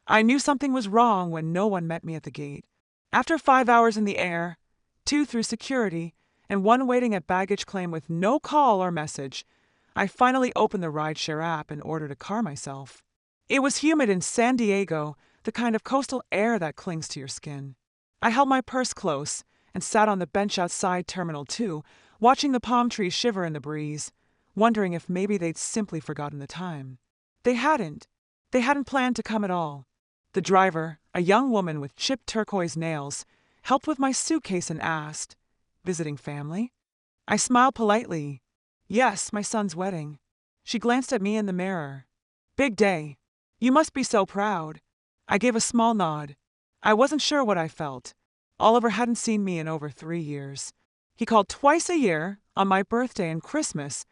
I knew something was wrong when no one met me at the gate. After 5 hours in the air, 2 through security, and 1 waiting at baggage claim with no call or message, I finally opened the rideshare app and ordered a car myself. It was humid in San Diego, the kind of coastal air that clings to your skin. I held my purse close and sat on the bench outside Terminal 2, watching the palm trees shiver in the breeze, wondering if maybe they'd simply forgotten the time. They hadn't. They hadn't planned to come at all. The driver, a young woman with chipped turquoise nails, helped with my suitcase and asked, "Visiting family?" I smiled politely. "Yes, my son's wedding." She glanced at me in the mirror. "Big day. You must be so proud." I gave a small nod. I wasn't sure what I felt. Oliver hadn't seen me in over 3 years. He called twice a year, on my birthday and Christmas,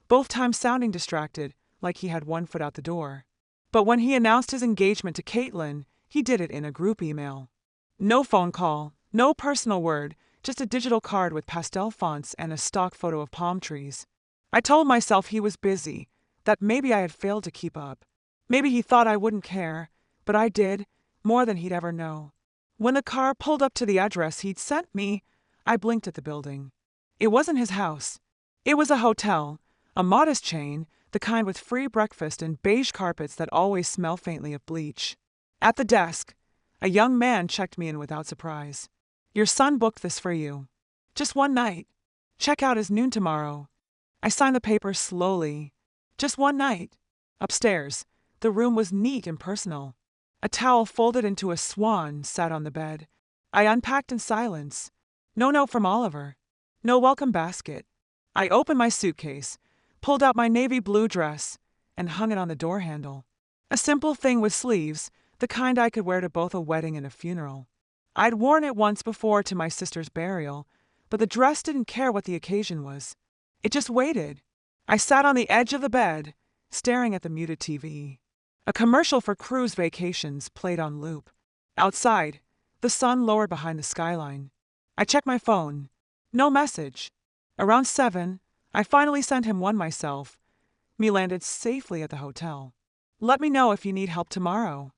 both times sounding distracted, like he had one foot out the door. But when he announced his engagement to Caitlin, he did it in a group email. No phone call, no personal word, just a digital card with pastel fonts and a stock photo of palm trees. I told myself he was busy, that maybe I had failed to keep up. Maybe he thought I wouldn't care, but I did, more than he'd ever know. When the car pulled up to the address he'd sent me, I blinked at the building. It wasn't his house. It was a hotel, a modest chain, the kind with free breakfast and beige carpets that always smell faintly of bleach. At the desk, a young man checked me in without surprise. "Your son booked this for you. Just one night. Checkout is noon tomorrow." I signed the papers slowly. Just one night. Upstairs, the room was neat and personal. A towel folded into a swan sat on the bed. I unpacked in silence. No note from Oliver. No welcome basket. I opened my suitcase, pulled out my navy blue dress, and hung it on the door handle. A simple thing with sleeves, the kind I could wear to both a wedding and a funeral. I'd worn it once before to my sister's burial, but the dress didn't care what the occasion was. It just waited. I sat on the edge of the bed, staring at the muted TV. A commercial for cruise vacations played on loop. Outside, the sun lowered behind the skyline. I checked my phone. No message. Around 7, I finally sent him one myself. Me landed safely at the hotel. "Let me know if you need help tomorrow."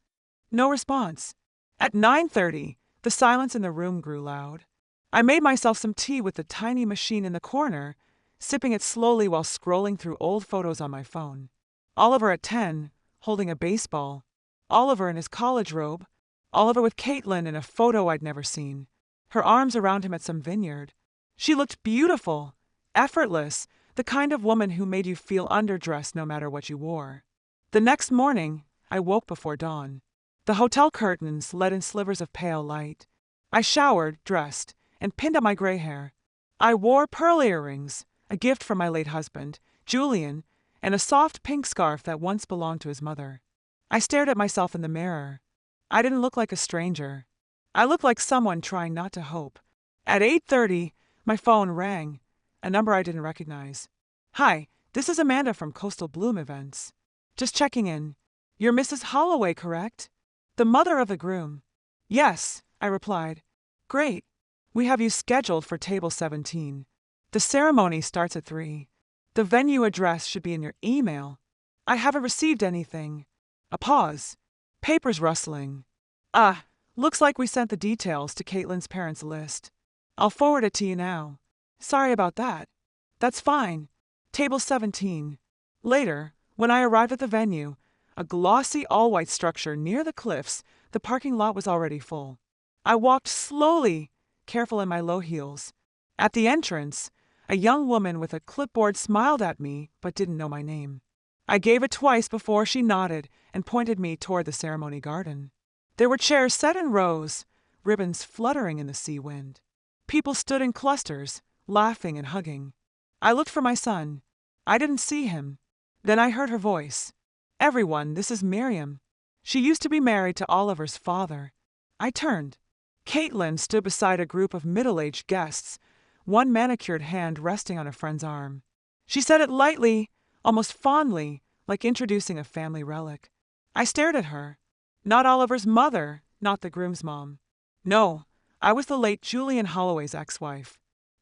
No response. At 9:30, the silence in the room grew loud. I made myself some tea with the tiny machine in the corner, sipping it slowly while scrolling through old photos on my phone. Oliver at 10, holding a baseball. Oliver in his college robe. Oliver with Caitlin in a photo I'd never seen. Her arms around him at some vineyard. She looked beautiful, effortless, the kind of woman who made you feel underdressed no matter what you wore. The next morning, I woke before dawn. The hotel curtains let in slivers of pale light. I showered, dressed, and pinned up my gray hair. I wore pearl earrings, a gift from my late husband, Julian, and a soft pink scarf that once belonged to his mother. I stared at myself in the mirror. I didn't look like a stranger. I looked like someone trying not to hope. At 8:30, my phone rang, a number I didn't recognize. "Hi, this is Amanda from Coastal Bloom Events. Just checking in. You're Mrs. Holloway, correct? The mother of the groom." "Yes," I replied. "Great. We have you scheduled for table 17. The ceremony starts at 3. The venue address should be in your email. I haven't received anything." A pause. Papers rustling. Looks like we sent the details to Caitlin's parents' list. I'll forward it to you now. Sorry about that. That's fine. Table 17. Later, when I arrived at the venue, a glossy all-white structure near the cliffs, the parking lot was already full. I walked slowly, careful in my low heels. At the entrance, a young woman with a clipboard smiled at me but didn't know my name. I gave it twice before she nodded and pointed me toward the ceremony garden. There were chairs set in rows, ribbons fluttering in the sea wind. People stood in clusters, laughing and hugging. I looked for my son. I didn't see him. Then I heard her voice. "Everyone, this is Miriam. She used to be married to Oliver's father." I turned. Caitlin stood beside a group of middle-aged guests, one manicured hand resting on a friend's arm. She said it lightly, almost fondly, like introducing a family relic. I stared at her. Not Oliver's mother, not the groom's mom. No, I was the late Julian Holloway's ex-wife.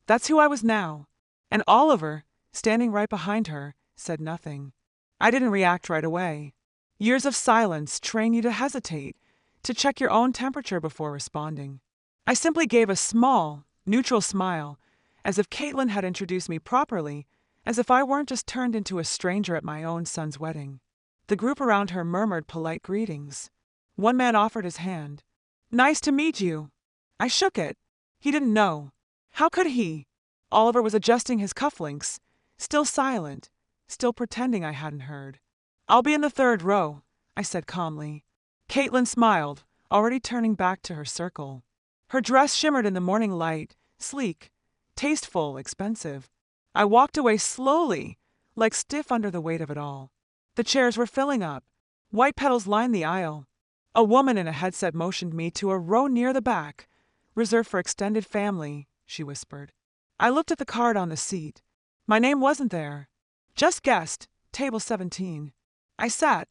That's who I was now. And Oliver, standing right behind her, said nothing. I didn't react right away. Years of silence train you to hesitate, to check your own temperature before responding. I simply gave a small, neutral smile, as if Caitlin had introduced me properly, as if I weren't just turned into a stranger at my own son's wedding. The group around her murmured polite greetings. One man offered his hand. "Nice to meet you." I shook it. He didn't know. How could he? Oliver was adjusting his cufflinks, still silent, still pretending I hadn't heard. "I'll be in the third row," I said calmly. Caitlin smiled, already turning back to her circle. Her dress shimmered in the morning light, sleek, tasteful, expensive. I walked away slowly, like stiff under the weight of it all. The chairs were filling up. White petals lined the aisle. A woman in a headset motioned me to a row near the back, reserved for extended family, she whispered. I looked at the card on the seat. My name wasn't there. Just guessed, table 17. I sat.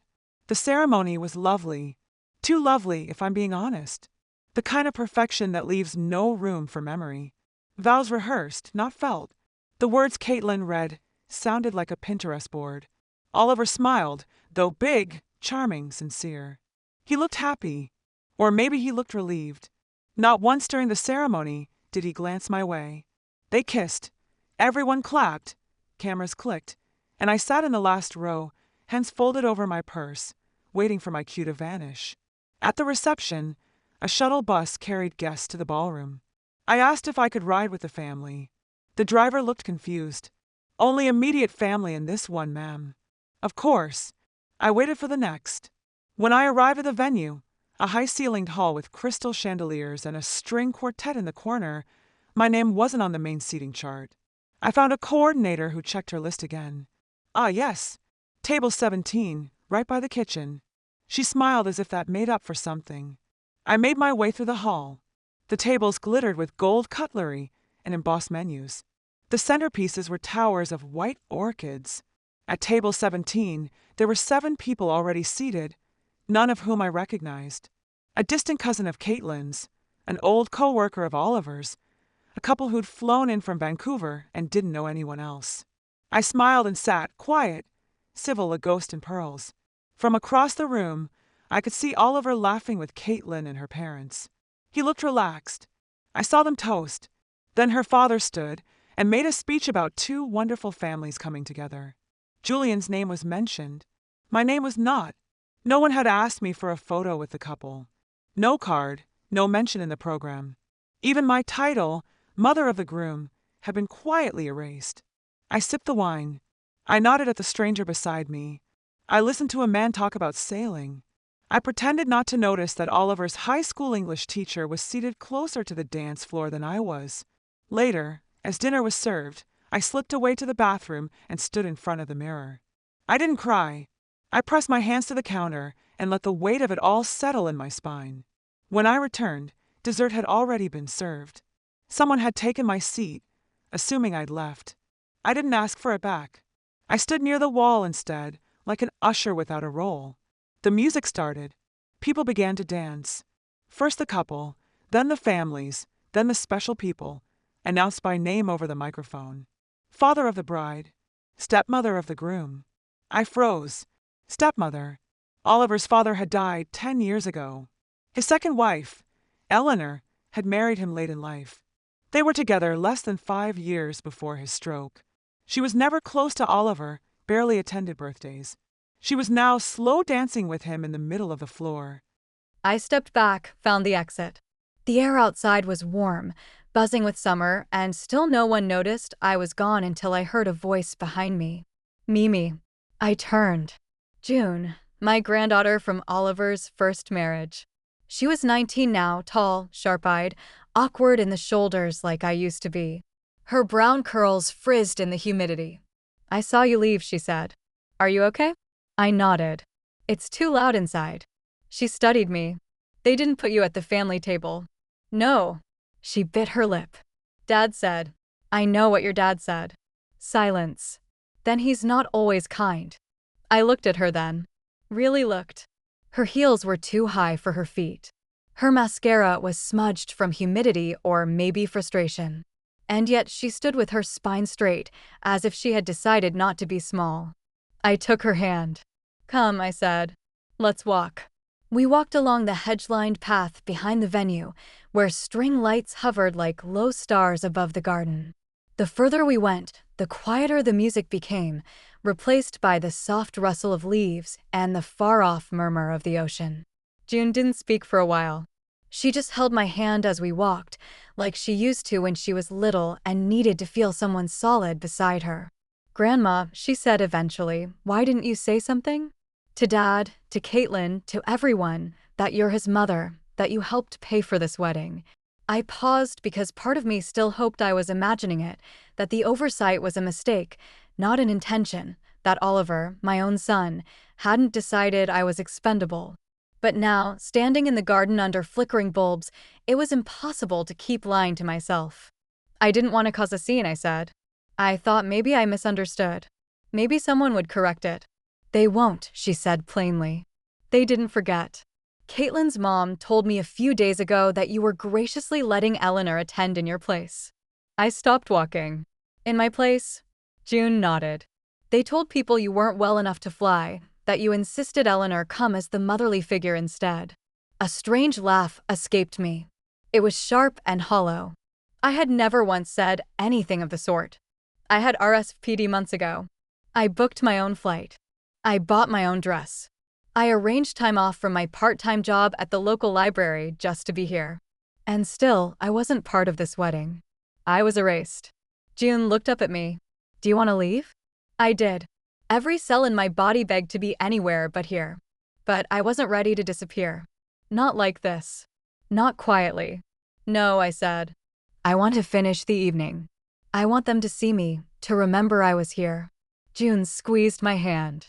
The ceremony was lovely. Too lovely, if I'm being honest. The kind of perfection that leaves no room for memory. Vows rehearsed, not felt. The words Caitlin read sounded like a Pinterest board. Oliver smiled, though big, charming, sincere. He looked happy. Or maybe he looked relieved. Not once during the ceremony did he glance my way. They kissed. Everyone clapped. Cameras clicked. And I sat in the last row, hands folded over my purse, waiting for my cue to vanish. At the reception, a shuttle bus carried guests to the ballroom. I asked if I could ride with the family. The driver looked confused. Only immediate family in this one, ma'am. Of course. I waited for the next. When I arrived at the venue, a high-ceilinged hall with crystal chandeliers and a string quartet in the corner, my name wasn't on the main seating chart. I found a coordinator who checked her list again. Ah, yes. Table 17, right by the kitchen. She smiled as if that made up for something. I made my way through the hall. The tables glittered with gold cutlery and embossed menus. The centerpieces were towers of white orchids. At table 17, there were 7 people already seated, none of whom I recognized. A distant cousin of Caitlin's, an old co-worker of Oliver's, a couple who'd flown in from Vancouver and didn't know anyone else. I smiled and sat, quiet, civil, a ghost in pearls. From across the room, I could see Oliver laughing with Caitlin and her parents. He looked relaxed. I saw them toast. Then her father stood and made a speech about 2 wonderful families coming together. Julian's name was mentioned. My name was not. No one had asked me for a photo with the couple. No card, no mention in the program. Even my title, Mother of the Groom, had been quietly erased. I sipped the wine. I nodded at the stranger beside me. I listened to a man talk about sailing. I pretended not to notice that Oliver's high school English teacher was seated closer to the dance floor than I was. Later, as dinner was served, I slipped away to the bathroom and stood in front of the mirror. I didn't cry. I pressed my hands to the counter and let the weight of it all settle in my spine. When I returned, dessert had already been served. Someone had taken my seat, assuming I'd left. I didn't ask for it back. I stood near the wall instead, like an usher without a role. The music started. People began to dance. First the couple, then the families, then the special people, announced by name over the microphone. Father of the bride, stepmother of the groom. I froze. Stepmother. Oliver's father had died 10 years ago. His second wife, Eleanor, had married him late in life. They were together less than 5 years before his stroke. She was never close to Oliver, barely attended birthdays. She was now slow dancing with him in the middle of the floor. I stepped back, found the exit. The air outside was warm, buzzing with summer, and still no one noticed I was gone until I heard a voice behind me. Mimi. I turned. June, my granddaughter from Oliver's first marriage. She was 19 now, tall, sharp-eyed, awkward in the shoulders like I used to be. Her brown curls frizzed in the humidity. I saw you leave, she said. Are you okay? I nodded. It's too loud inside. She studied me. They didn't put you at the family table. No. She bit her lip. Dad said. I know what your dad said. Silence. Then he's not always kind. I looked at her then. Really looked. Her heels were too high for her feet. Her mascara was smudged from humidity or maybe frustration. And yet she stood with her spine straight, as if she had decided not to be small. I took her hand. Come, I said. Let's walk. We walked along the hedge-lined path behind the venue, where string lights hovered like low stars above the garden. The further we went, the quieter the music became, replaced by the soft rustle of leaves and the far-off murmur of the ocean. June didn't speak for a while. She just held my hand as we walked, like she used to when she was little and needed to feel someone solid beside her. "Grandma," she said eventually, "why didn't you say something? To Dad, to Caitlin, to everyone, that you're his mother, that you helped pay for this wedding." I paused because part of me still hoped I was imagining it, that the oversight was a mistake, not an intention, that Oliver, my own son, hadn't decided I was expendable. But now, standing in the garden under flickering bulbs, it was impossible to keep lying to myself. "I didn't want to cause a scene," I said. "I thought maybe I misunderstood. Maybe someone would correct it." "They won't," she said plainly. "They didn't forget. Caitlin's mom told me a few days ago that you were graciously letting Eleanor attend in your place." I stopped walking. "In my place?" June nodded. "They told people you weren't well enough to fly, that you insisted Eleanor come as the motherly figure instead." A strange laugh escaped me. It was sharp and hollow. I had never once said anything of the sort. I had RSVP'd months ago. I booked my own flight. I bought my own dress. I arranged time off from my part-time job at the local library just to be here. And still, I wasn't part of this wedding. I was erased. June looked up at me. "Do you want to leave?" I did. Every cell in my body begged to be anywhere but here. But I wasn't ready to disappear. Not like this. Not quietly. "No," I said. "I want to finish the evening. I want them to see me, to remember I was here." June squeezed my hand.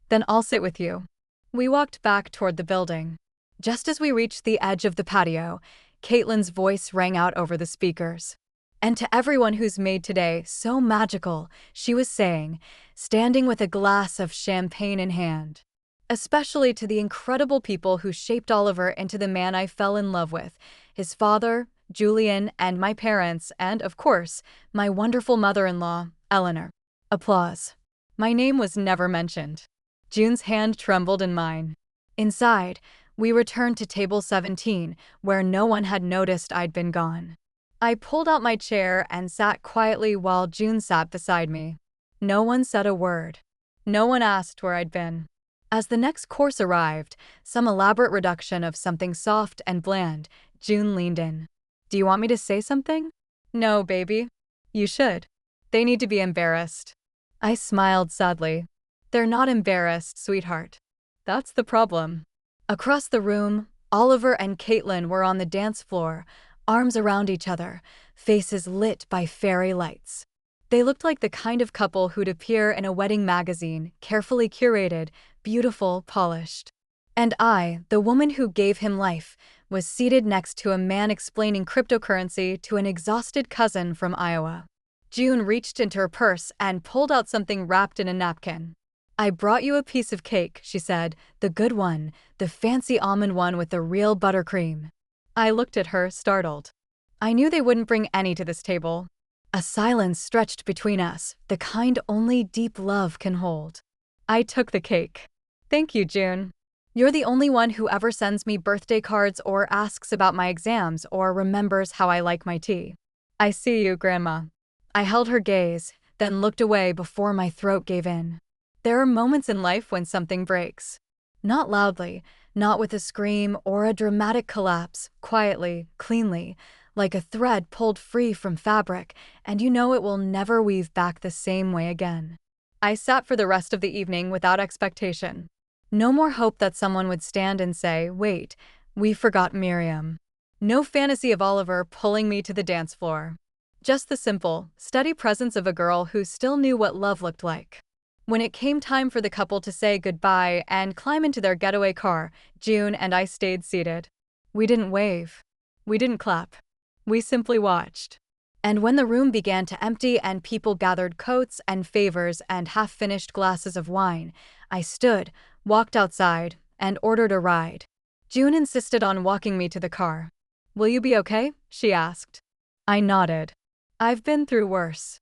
"Then I'll sit with you." We walked back toward the building. Just as we reached the edge of the patio, Caitlin's voice rang out over the speakers. "And to everyone who's made today so magical," she was saying, standing with a glass of champagne in hand. "Especially to the incredible people who shaped Oliver into the man I fell in love with, his father, Julian, and my parents, and, of course, my wonderful mother-in-law, Eleanor." Applause. My name was never mentioned. June's hand trembled in mine. Inside, we returned to table 17, where no one had noticed I'd been gone. I pulled out my chair and sat quietly while June sat beside me. No one said a word. No one asked where I'd been. As the next course arrived, some elaborate reduction of something soft and bland, June leaned in. "Do you want me to say something?" "No, baby. You should. They need to be embarrassed." I smiled sadly. "They're not embarrassed, sweetheart. That's the problem." Across the room, Oliver and Caitlin were on the dance floor, arms around each other, faces lit by fairy lights. They looked like the kind of couple who'd appear in a wedding magazine, carefully curated, beautiful, polished. And I, the woman who gave him life, was seated next to a man explaining cryptocurrency to an exhausted cousin from Iowa. June reached into her purse and pulled out something wrapped in a napkin. "I brought you a piece of cake," she said, "the good one, the fancy almond one with the real buttercream." I looked at her, startled. I knew they wouldn't bring any to this table. A silence stretched between us, the kind only deep love can hold. I took the cake. "Thank you, June. You're the only one who ever sends me birthday cards or asks about my exams or remembers how I like my tea." "I see you, Grandma." I held her gaze, then looked away before my throat gave in. There are moments in life when something breaks. Not loudly, not with a scream or a dramatic collapse, quietly, cleanly, like a thread pulled free from fabric, and you know it will never weave back the same way again. I sat for the rest of the evening without expectation. No more hope that someone would stand and say, "Wait, we forgot Miriam." No fantasy of Oliver pulling me to the dance floor. Just the simple, steady presence of a girl who still knew what love looked like. When it came time for the couple to say goodbye and climb into their getaway car, June and I stayed seated. We didn't wave. We didn't clap. We simply watched. And when the room began to empty and people gathered coats and favors and half-finished glasses of wine, I stood, walked outside, and ordered a ride. June insisted on walking me to the car. "Will you be okay?" she asked. I nodded. "I've been through worse.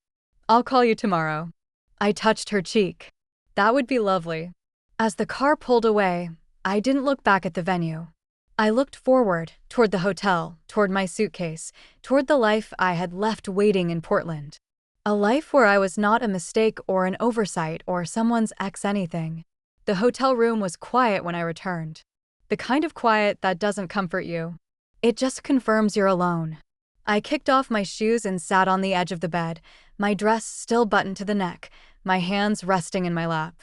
I'll call you tomorrow." I touched her cheek. "That would be lovely." As the car pulled away, I didn't look back at the venue. I looked forward, toward the hotel, toward my suitcase, toward the life I had left waiting in Portland. A life where I was not a mistake or an oversight or someone's ex anything. The hotel room was quiet when I returned. The kind of quiet that doesn't comfort you. It just confirms you're alone. I kicked off my shoes and sat on the edge of the bed, my dress still buttoned to the neck, my hands resting in my lap.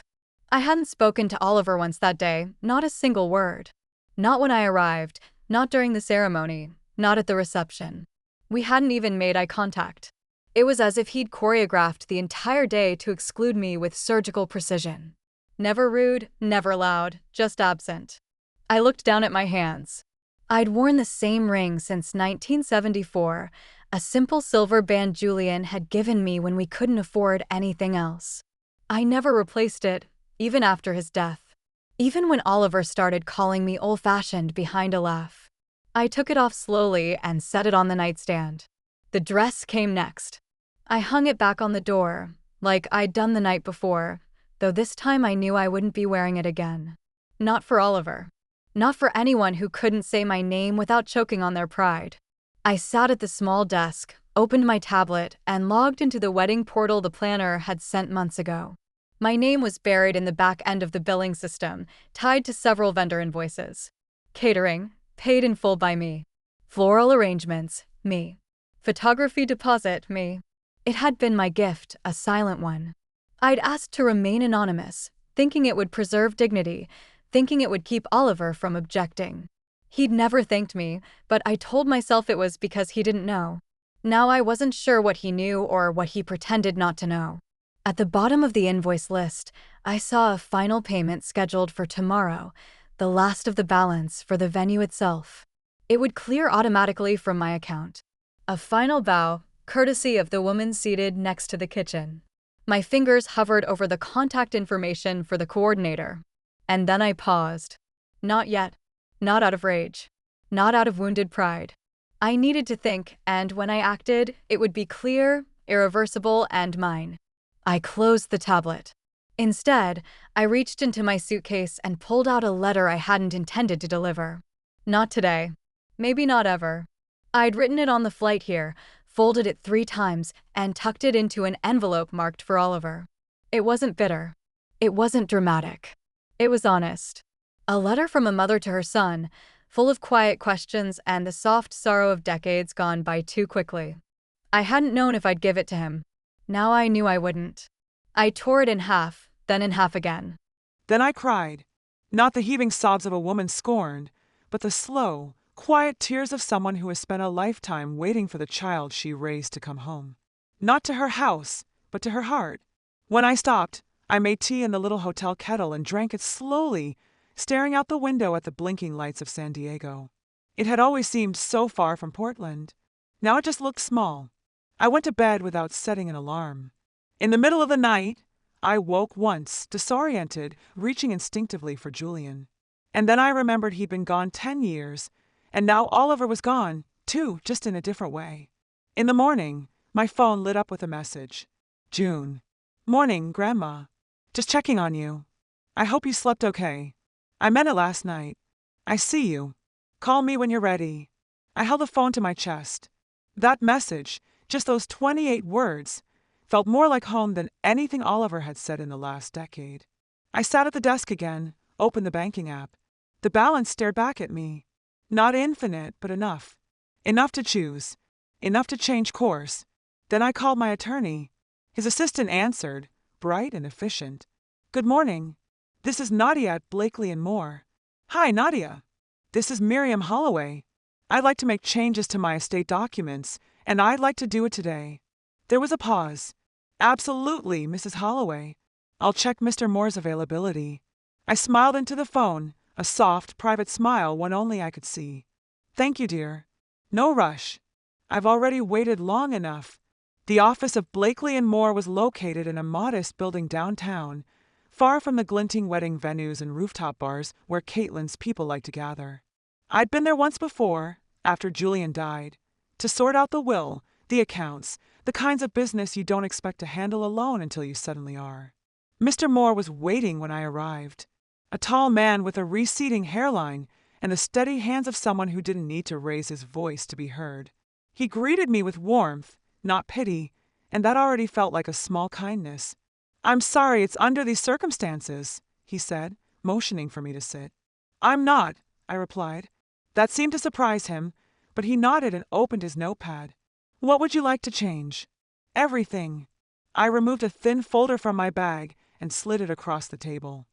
I hadn't spoken to Oliver once that day, not a single word. Not when I arrived, not during the ceremony, not at the reception. We hadn't even made eye contact. It was as if he'd choreographed the entire day to exclude me with surgical precision. Never rude, never loud, just absent. I looked down at my hands. I'd worn the same ring since 1974, a simple silver band Julian had given me when we couldn't afford anything else. I never replaced it, even after his death. Even when Oliver started calling me old-fashioned behind a laugh. I took it off slowly and set it on the nightstand. The dress came next. I hung it back on the door, like I'd done the night before, though this time I knew I wouldn't be wearing it again. Not for Oliver. Not for anyone who couldn't say my name without choking on their pride. I sat at the small desk, opened my tablet, and logged into the wedding portal the planner had sent months ago. My name was buried in the back end of the billing system, tied to several vendor invoices. Catering, paid in full by me. Floral arrangements, me. Photography deposit, me. It had been my gift, a silent one. I'd asked to remain anonymous, thinking it would preserve dignity, thinking it would keep Oliver from objecting. He'd never thanked me, but I told myself it was because he didn't know. Now I wasn't sure what he knew or what he pretended not to know. At the bottom of the invoice list, I saw a final payment scheduled for tomorrow, the last of the balance for the venue itself. It would clear automatically from my account. A final bow, courtesy of the woman seated next to the kitchen. My fingers hovered over the contact information for the coordinator. And then I paused. Not yet. Not out of rage. Not out of wounded pride. I needed to think, and when I acted, it would be clear, irreversible, and mine. I closed the tablet. Instead, I reached into my suitcase and pulled out a letter I hadn't intended to deliver. Not today. Maybe not ever. I'd written it on the flight here, folded it 3 times, and tucked it into an envelope marked for Oliver. It wasn't bitter. It wasn't dramatic. It was honest. A letter from a mother to her son, full of quiet questions and the soft sorrow of decades gone by too quickly. I hadn't known if I'd give it to him. Now I knew I wouldn't. I tore it in half, then in half again. Then I cried. Not the heaving sobs of a woman scorned, but the slow, quiet tears of someone who has spent a lifetime waiting for the child she raised to come home. Not to her house, but to her heart. When I stopped, I made tea in the little hotel kettle and drank it slowly, staring out the window at the blinking lights of San Diego. It had always seemed so far from Portland. Now it just looked small. I went to bed without setting an alarm. In the middle of the night, I woke once, disoriented, reaching instinctively for Julian. And then I remembered he'd been gone 10 years, and now Oliver was gone, too, just in a different way. In the morning, my phone lit up with a message. June. Morning, Grandma. Just checking on you. I hope you slept okay. I meant it last night. I see you. Call me when you're ready. I held the phone to my chest. That message, just those 28 words, felt more like home than anything Oliver had said in the last decade. I sat at the desk again, opened the banking app. The balance stared back at me. Not infinite, but enough. Enough to choose. Enough to change course. Then I called my attorney. His assistant answered, bright and efficient. Good morning. This is Nadia at Blakely & Moore. Hi, Nadia. This is Miriam Holloway. I'd like to make changes to my estate documents, and I'd like to do it today. There was a pause. Absolutely, Mrs. Holloway. I'll check Mr. Moore's availability. I smiled into the phone, a soft, private smile, one only I could see. Thank you, dear. No rush. I've already waited long enough. The office of Blakely & Moore was located in a modest building downtown, far from the glinting wedding venues and rooftop bars where Caitlin's people like to gather. I'd been there once before, after Julian died, to sort out the will, the accounts, the kinds of business you don't expect to handle alone until you suddenly are. Mr. Moore was waiting when I arrived. A tall man with a receding hairline and the steady hands of someone who didn't need to raise his voice to be heard. He greeted me with warmth, not pity, and that already felt like a small kindness. "I'm sorry it's under these circumstances," he said, motioning for me to sit. "I'm not," I replied. That seemed to surprise him, but he nodded and opened his notepad. "What would you like to change?" "Everything." I removed a thin folder from my bag and slid it across the table.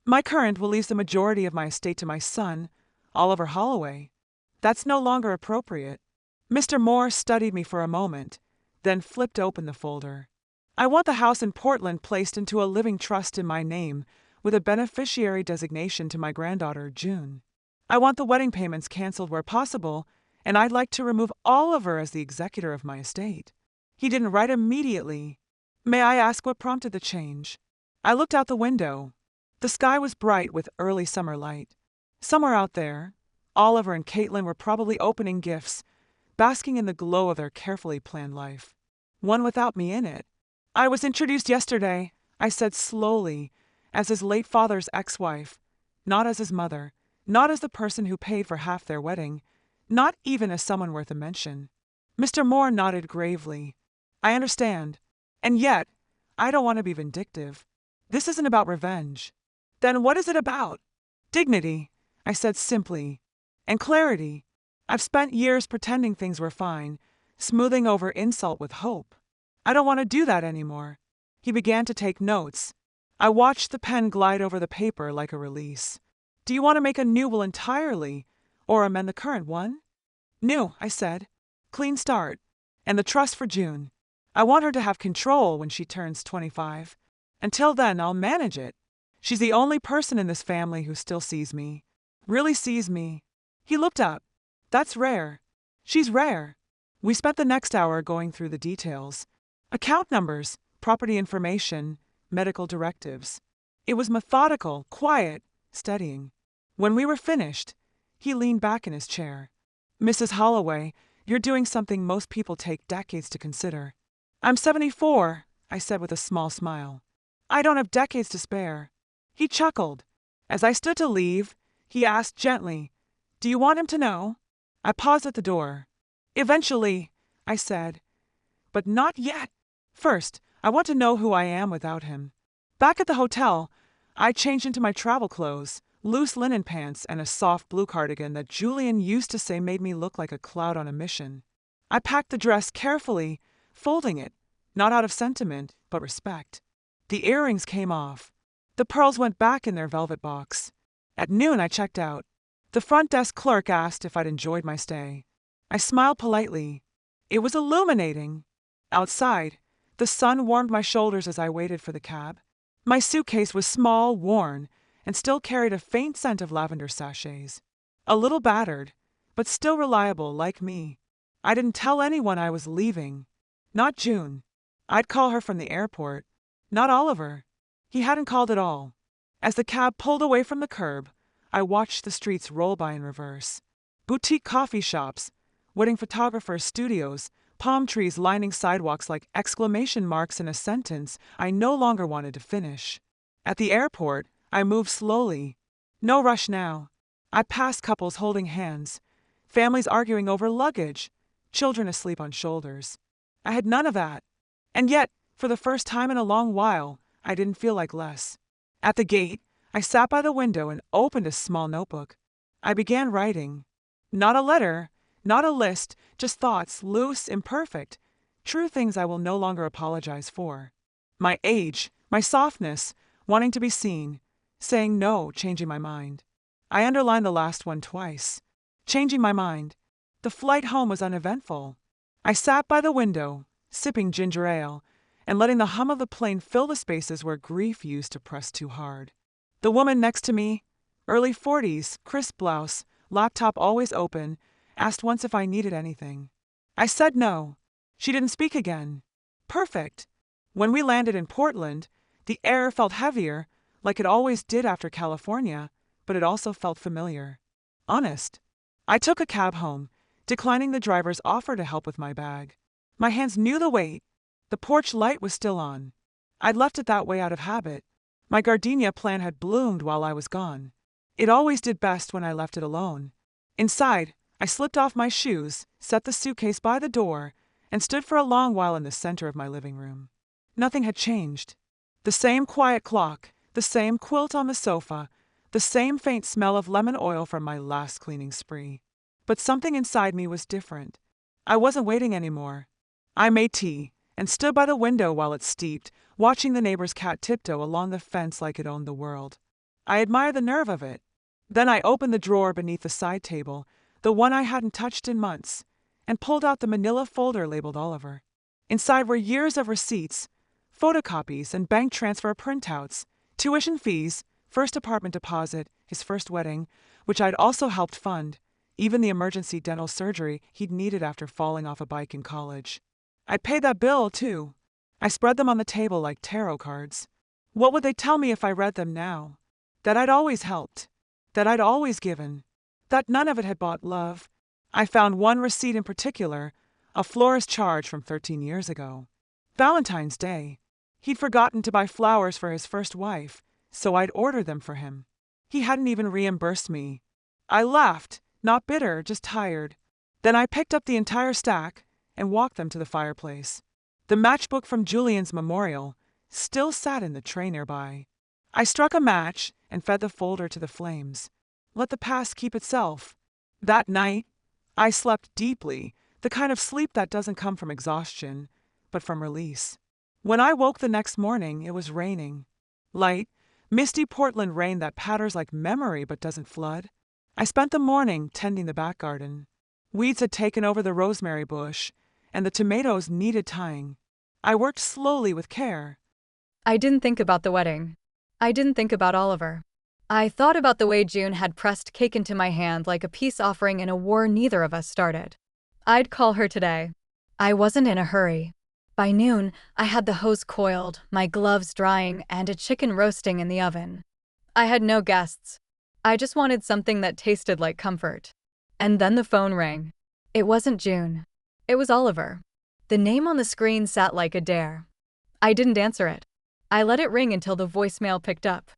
"My current will leave the majority of my estate to my son, Oliver Holloway. That's no longer appropriate." Mr. Moore studied me for a moment, then flipped open the folder. "I want the house in Portland placed into a living trust in my name, with a beneficiary designation to my granddaughter, June. I want the wedding payments canceled where possible, and I'd like to remove Oliver as the executor of my estate." He didn't write immediately. "May I ask what prompted the change?" I looked out the window. The sky was bright with early summer light. Somewhere out there, Oliver and Caitlin were probably opening gifts, basking in the glow of their carefully planned life. One without me in it. "I was introduced yesterday," I said slowly, "as his late father's ex-wife, not as his mother, not as the person who paid for half their wedding, not even as someone worth a mention." Mr. Moore nodded gravely. "I understand. And yet, I don't want to be vindictive. This isn't about revenge." "Then what is it about?" "Dignity," I said simply. "And clarity. I've spent years pretending things were fine, smoothing over insult with hope. I don't want to do that anymore." He began to take notes. I watched the pen glide over the paper like a release. "Do you want to make a new will entirely, or amend the current one?" "New," I said. "Clean start. And the trust for June. I want her to have control when she turns 25. Until then, I'll manage it. She's the only person in this family who still sees me. Really sees me." He looked up. "That's rare." "She's rare." We spent the next hour going through the details. Account numbers, property information, medical directives. It was methodical, quiet, steadying. When we were finished, he leaned back in his chair. "Mrs. Holloway, you're doing something most people take decades to consider." "I'm 74, I said with a small smile. "I don't have decades to spare." He chuckled. As I stood to leave, he asked gently, "Do you want him to know?" I paused at the door. "Eventually," I said. "But not yet. First, I want to know who I am without him." Back at the hotel, I changed into my travel clothes, loose linen pants, and a soft blue cardigan that Julian used to say made me look like a cloud on a mission. I packed the dress carefully, folding it, not out of sentiment, but respect. The earrings came off. The pearls went back in their velvet box. At noon, I checked out. The front desk clerk asked if I'd enjoyed my stay. I smiled politely. It was illuminating. Outside, the sun warmed my shoulders as I waited for the cab. My suitcase was small, worn, and still carried a faint scent of lavender sachets. A little battered, but still reliable like me. I didn't tell anyone I was leaving. Not June. I'd call her from the airport. Not Oliver. He hadn't called at all. As the cab pulled away from the curb, I watched the streets roll by in reverse. Boutique coffee shops, wedding photographers' studios, palm trees lining sidewalks like exclamation marks in a sentence I no longer wanted to finish. At the airport, I moved slowly. No rush now. I passed couples holding hands, families arguing over luggage, children asleep on shoulders. I had none of that. And yet, for the first time in a long while, I didn't feel like less. At the gate, I sat by the window and opened a small notebook. I began writing. Not a letter, not a list, just thoughts, loose, imperfect, true things I will no longer apologize for. My age, my softness, wanting to be seen, saying no, changing my mind. I underlined the last one twice. Changing my mind. The flight home was uneventful. I sat by the window, sipping ginger ale, and letting the hum of the plane fill the spaces where grief used to press too hard. The woman next to me, early 40s, crisp blouse, laptop always open, asked once if I needed anything. I said no. She didn't speak again. Perfect. When we landed in Portland, the air felt heavier, like it always did after California, but it also felt familiar. Honest. I took a cab home, declining the driver's offer to help with my bag. My hands knew the weight. The porch light was still on. I'd left it that way out of habit. My gardenia plant had bloomed while I was gone. It always did best when I left it alone. Inside, I slipped off my shoes, set the suitcase by the door, and stood for a long while in the center of my living room. Nothing had changed. The same quiet clock, the same quilt on the sofa, the same faint smell of lemon oil from my last cleaning spree. But something inside me was different. I wasn't waiting anymore. I made tea and stood by the window while it steeped, watching the neighbor's cat tiptoe along the fence like it owned the world. I admired the nerve of it. Then I opened the drawer beneath the side table, the one I hadn't touched in months, and pulled out the manila folder labeled Oliver. Inside were years of receipts, photocopies, and bank transfer printouts, tuition fees, first apartment deposit, his first wedding, which I'd also helped fund, even the emergency dental surgery he'd needed after falling off a bike in college. I'd paid that bill, too. I spread them on the table like tarot cards. What would they tell me if I read them now? That I'd always helped. That I'd always given. That none of it had bought love. I found one receipt in particular, a florist charge from 13 years ago. Valentine's Day. He'd forgotten to buy flowers for his first wife, so I'd ordered them for him. He hadn't even reimbursed me. I laughed, not bitter, just tired. Then I picked up the entire stack and walked them to the fireplace. The matchbook from Julian's memorial still sat in the tray nearby. I struck a match and fed the folder to the flames. Let the past keep itself. That night, I slept deeply, the kind of sleep that doesn't come from exhaustion, but from release. When I woke the next morning, it was raining. Light, misty Portland rain that patters like memory but doesn't flood. I spent the morning tending the back garden. Weeds had taken over the rosemary bush, and the tomatoes needed tying. I worked slowly with care. I didn't think about the wedding. I didn't think about Oliver. I thought about the way June had pressed cake into my hand like a peace offering in a war neither of us started. I'd call her today. I wasn't in a hurry. By noon, I had the hose coiled, my gloves drying, and a chicken roasting in the oven. I had no guests. I just wanted something that tasted like comfort. And then the phone rang. It wasn't June. It was Oliver. The name on the screen sat like a dare. I didn't answer it. I let it ring until the voicemail picked up.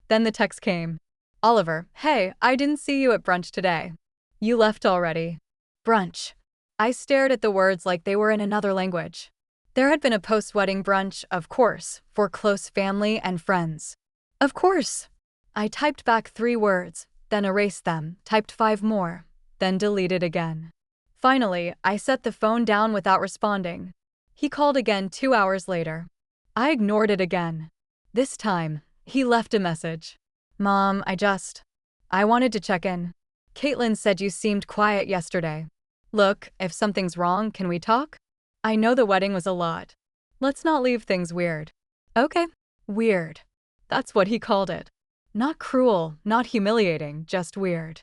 Then the text came. Oliver, hey, I didn't see you at brunch today. You left already. Brunch. I stared at the words like they were in another language. There had been a post-wedding brunch, of course, for close family and friends. Of course. I typed back 3 words, then erased them, typed 5 more, then deleted again. Finally, I set the phone down without responding. He called again 2 hours later. I ignored it again. This time, he left a message. Mom, I wanted to check in. Caitlin said you seemed quiet yesterday. Look, if something's wrong, can we talk? I know the wedding was a lot. Let's not leave things weird. Okay, weird. That's what he called it. Not cruel, not humiliating, just weird.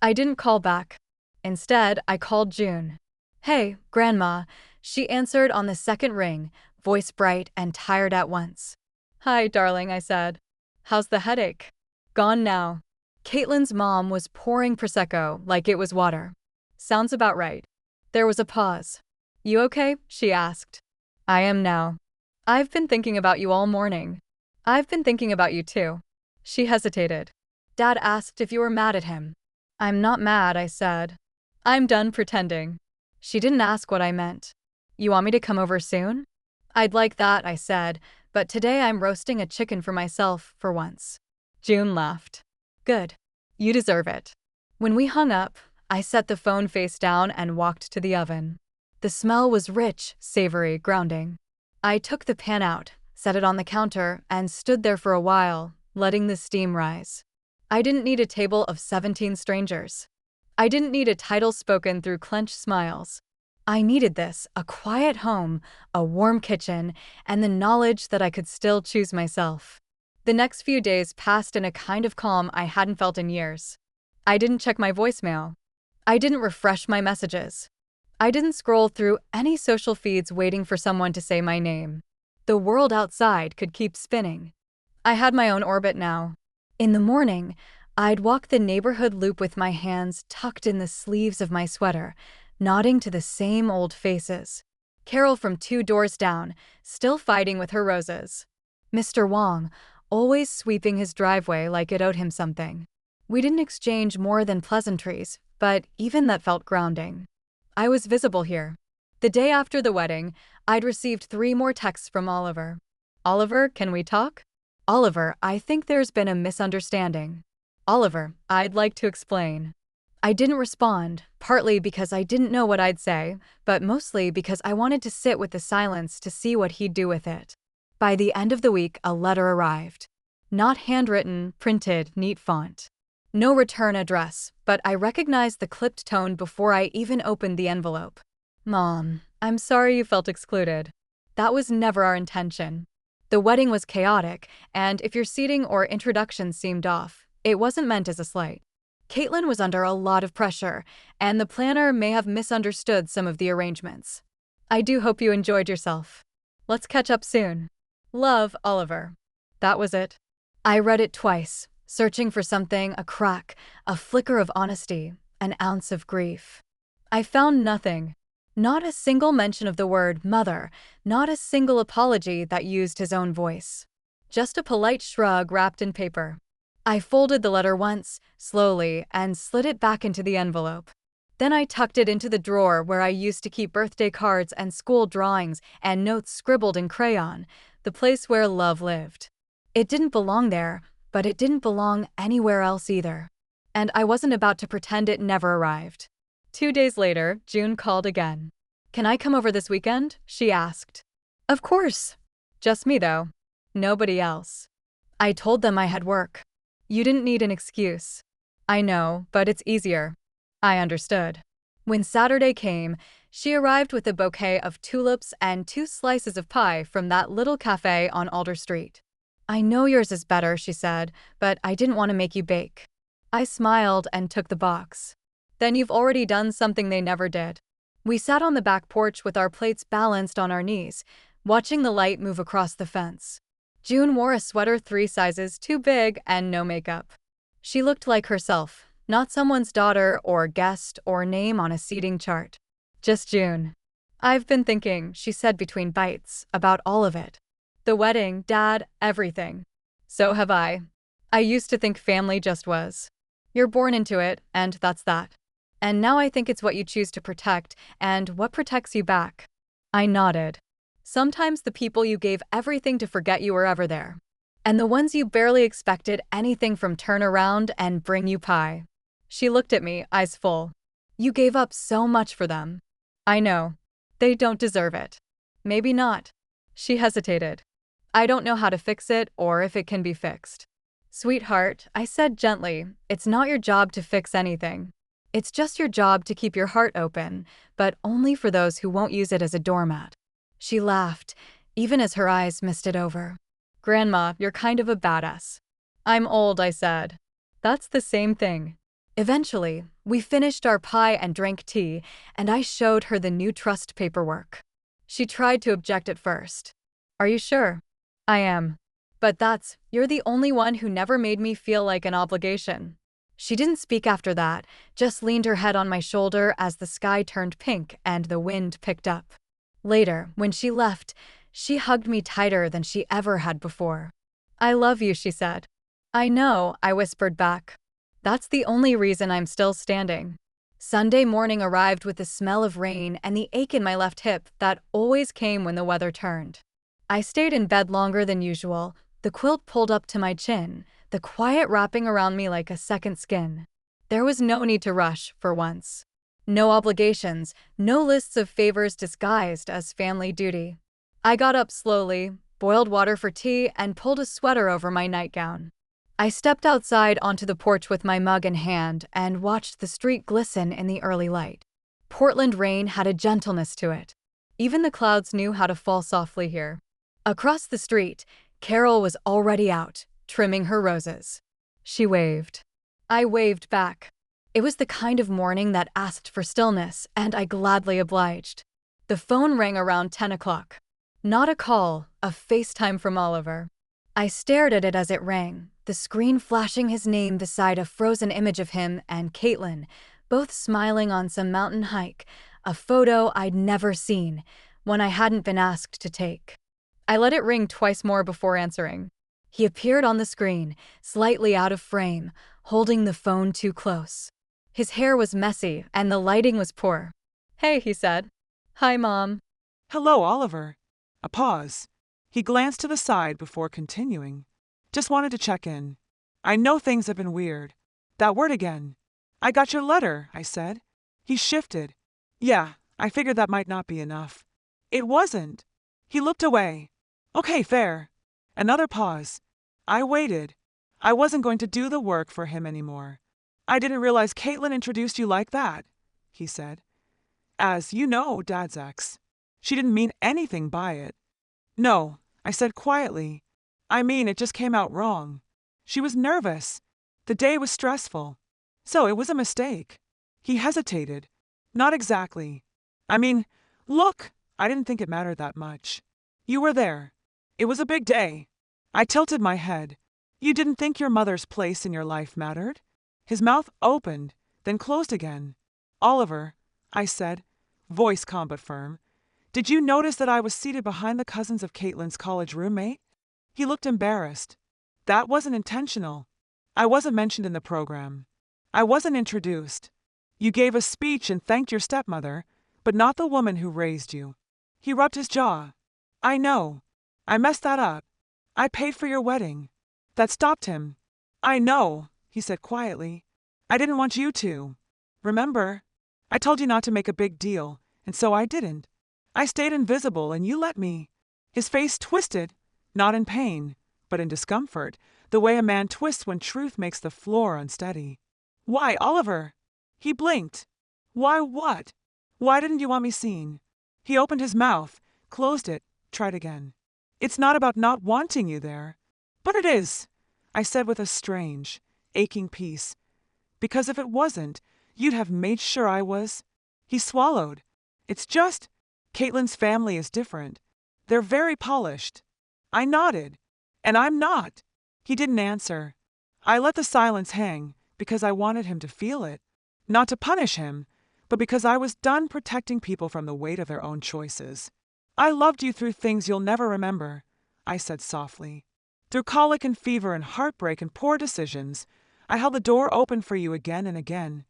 I didn't call back. Instead, I called June. Hey, Grandma. She answered on the second ring, voice bright and tired at once. Hi, darling, I said. How's the headache? Gone now. Caitlin's mom was pouring Prosecco like it was water. Sounds about right. There was a pause. You okay? She asked. I am now. I've been thinking about you all morning. I've been thinking about you too. She hesitated. Dad asked if you were mad at him. I'm not mad, I said. I'm done pretending. She didn't ask what I meant. You want me to come over soon? I'd like that, I said, but today I'm roasting a chicken for myself for once. June laughed. Good. You deserve it. When we hung up, I set the phone face down and walked to the oven. The smell was rich, savory, grounding. I took the pan out, set it on the counter, and stood there for a while, letting the steam rise. I didn't need a table of 17 strangers. I didn't need a title spoken through clenched smiles. I needed this, a quiet home, a warm kitchen, and the knowledge that I could still choose myself. The next few days passed in a kind of calm I hadn't felt in years. I didn't check my voicemail. I didn't refresh my messages. I didn't scroll through any social feeds waiting for someone to say my name. The world outside could keep spinning. I had my own orbit now. In the morning, I'd walk the neighborhood loop with my hands tucked in the sleeves of my sweater, nodding to the same old faces. Carol from 2 doors down, still fighting with her roses. Mr. Wong, always sweeping his driveway like it owed him something. We didn't exchange more than pleasantries, but even that felt grounding. I was visible here. The day after the wedding, I'd received 3 more texts from Oliver. Oliver, can we talk? Oliver, I think there's been a misunderstanding. Oliver, I'd like to explain. I didn't respond, partly because I didn't know what I'd say, but mostly because I wanted to sit with the silence to see what he'd do with it. By the end of the week, a letter arrived. Not handwritten, printed, neat font. No return address, but I recognized the clipped tone before I even opened the envelope. Mom, I'm sorry you felt excluded. That was never our intention. The wedding was chaotic, and if your seating or introduction seemed off, it wasn't meant as a slight. Caitlin was under a lot of pressure, and the planner may have misunderstood some of the arrangements. I do hope you enjoyed yourself. Let's catch up soon. Love, Oliver. That was it. I read it twice, searching for something, a crack, a flicker of honesty, an ounce of grief. I found nothing. Not a single mention of the word mother, not a single apology that used his own voice. Just a polite shrug wrapped in paper. I folded the letter once, slowly, and slid it back into the envelope. Then I tucked it into the drawer where I used to keep birthday cards and school drawings and notes scribbled in crayon, the place where love lived. It didn't belong there, but it didn't belong anywhere else either. And I wasn't about to pretend it never arrived. 2 days later, June called again. Can I come over this weekend? She asked. Of course. Just me, though. Nobody else. I told them I had work. You didn't need an excuse. I know, but it's easier. I understood. When Saturday came, she arrived with a bouquet of tulips and 2 slices of pie from that little cafe on Alder Street. I know yours is better, she said, but I didn't want to make you bake. I smiled and took the box. Then you've already done something they never did. We sat on the back porch with our plates balanced on our knees, watching the light move across the fence. June wore a sweater 3 sizes too big and no makeup. She looked like herself, not someone's daughter or guest or name on a seating chart. Just June. I've been thinking, she said between bites, about all of it. The wedding, Dad, everything. So have I. I used to think family just was. You're born into it, and that's that. And now I think it's what you choose to protect and what protects you back. I nodded. Sometimes the people you gave everything to forget you were ever there. And the ones you barely expected anything from turn around and bring you pie. She looked at me, eyes full. You gave up so much for them. I know. They don't deserve it. Maybe not. She hesitated. I don't know how to fix it or if it can be fixed. Sweetheart, I said gently, it's not your job to fix anything. It's just your job to keep your heart open, but only for those who won't use it as a doormat. She laughed, even as her eyes misted over. Grandma, you're kind of a badass. I'm old, I said. That's the same thing. Eventually, we finished our pie and drank tea, and I showed her the new trust paperwork. She tried to object at first. Are you sure? I am. But you're the only one who never made me feel like an obligation. She didn't speak after that, just leaned her head on my shoulder as the sky turned pink and the wind picked up. Later, when she left, she hugged me tighter than she ever had before. I love you, she said. I know, I whispered back. That's the only reason I'm still standing. Sunday morning arrived with the smell of rain and the ache in my left hip that always came when the weather turned. I stayed in bed longer than usual, the quilt pulled up to my chin, the quiet wrapping around me like a second skin. There was no need to rush, for once. No obligations, no lists of favors disguised as family duty. I got up slowly, boiled water for tea, and pulled a sweater over my nightgown. I stepped outside onto the porch with my mug in hand and watched the street glisten in the early light. Portland rain had a gentleness to it. Even the clouds knew how to fall softly here. Across the street, Carol was already out, trimming her roses. She waved. I waved back. It was the kind of morning that asked for stillness, and I gladly obliged. The phone rang around 10 o'clock. Not a call, a FaceTime from Oliver. I stared at it as it rang, the screen flashing his name beside a frozen image of him and Caitlin, both smiling on some mountain hike, a photo I'd never seen, one I hadn't been asked to take. I let it ring twice more before answering. He appeared on the screen, slightly out of frame, holding the phone too close. His hair was messy and the lighting was poor. "Hey," he said. "Hi, Mom." Hello, Oliver. A pause. He glanced to the side before continuing. Just wanted to check in. I know things have been weird. That word again. I got your letter, I said. He shifted. Yeah, I figured that might not be enough. It wasn't. He looked away. Okay, fair. Another pause. I waited. I wasn't going to do the work for him anymore. I didn't realize Caitlin introduced you like that, he said. As you know, Dad's ex. She didn't mean anything by it. No, I said quietly. I mean, it just came out wrong. She was nervous. The day was stressful. So it was a mistake. He hesitated. Not exactly. I mean, look, I didn't think it mattered that much. You were there. It was a big day. I tilted my head. You didn't think your mother's place in your life mattered? His mouth opened, then closed again. Oliver, I said, voice calm but firm, did you notice that I was seated behind the cousins of Caitlin's college roommate? He looked embarrassed. That wasn't intentional. I wasn't mentioned in the program. I wasn't introduced. You gave a speech and thanked your stepmother, but not the woman who raised you. He rubbed his jaw. I know. I messed that up. I paid for your wedding. That stopped him. I know, he said quietly. I didn't want you to. Remember? I told you not to make a big deal, and so I didn't. I stayed invisible and you let me. His face twisted, not in pain, but in discomfort, the way a man twists when truth makes the floor unsteady. Why, Oliver? He blinked. Why what? Why didn't you want me seen? He opened his mouth, closed it, tried again. It's not about not wanting you there. But it is, I said with a strange, aching peace. Because if it wasn't, you'd have made sure I was. He swallowed. It's just, Caitlin's family is different. They're very polished. I nodded. And I'm not. He didn't answer. I let the silence hang because I wanted him to feel it. Not to punish him, but because I was done protecting people from the weight of their own choices. I loved you through things you'll never remember, I said softly. Through colic and fever and heartbreak and poor decisions, I held the door open for you again and again,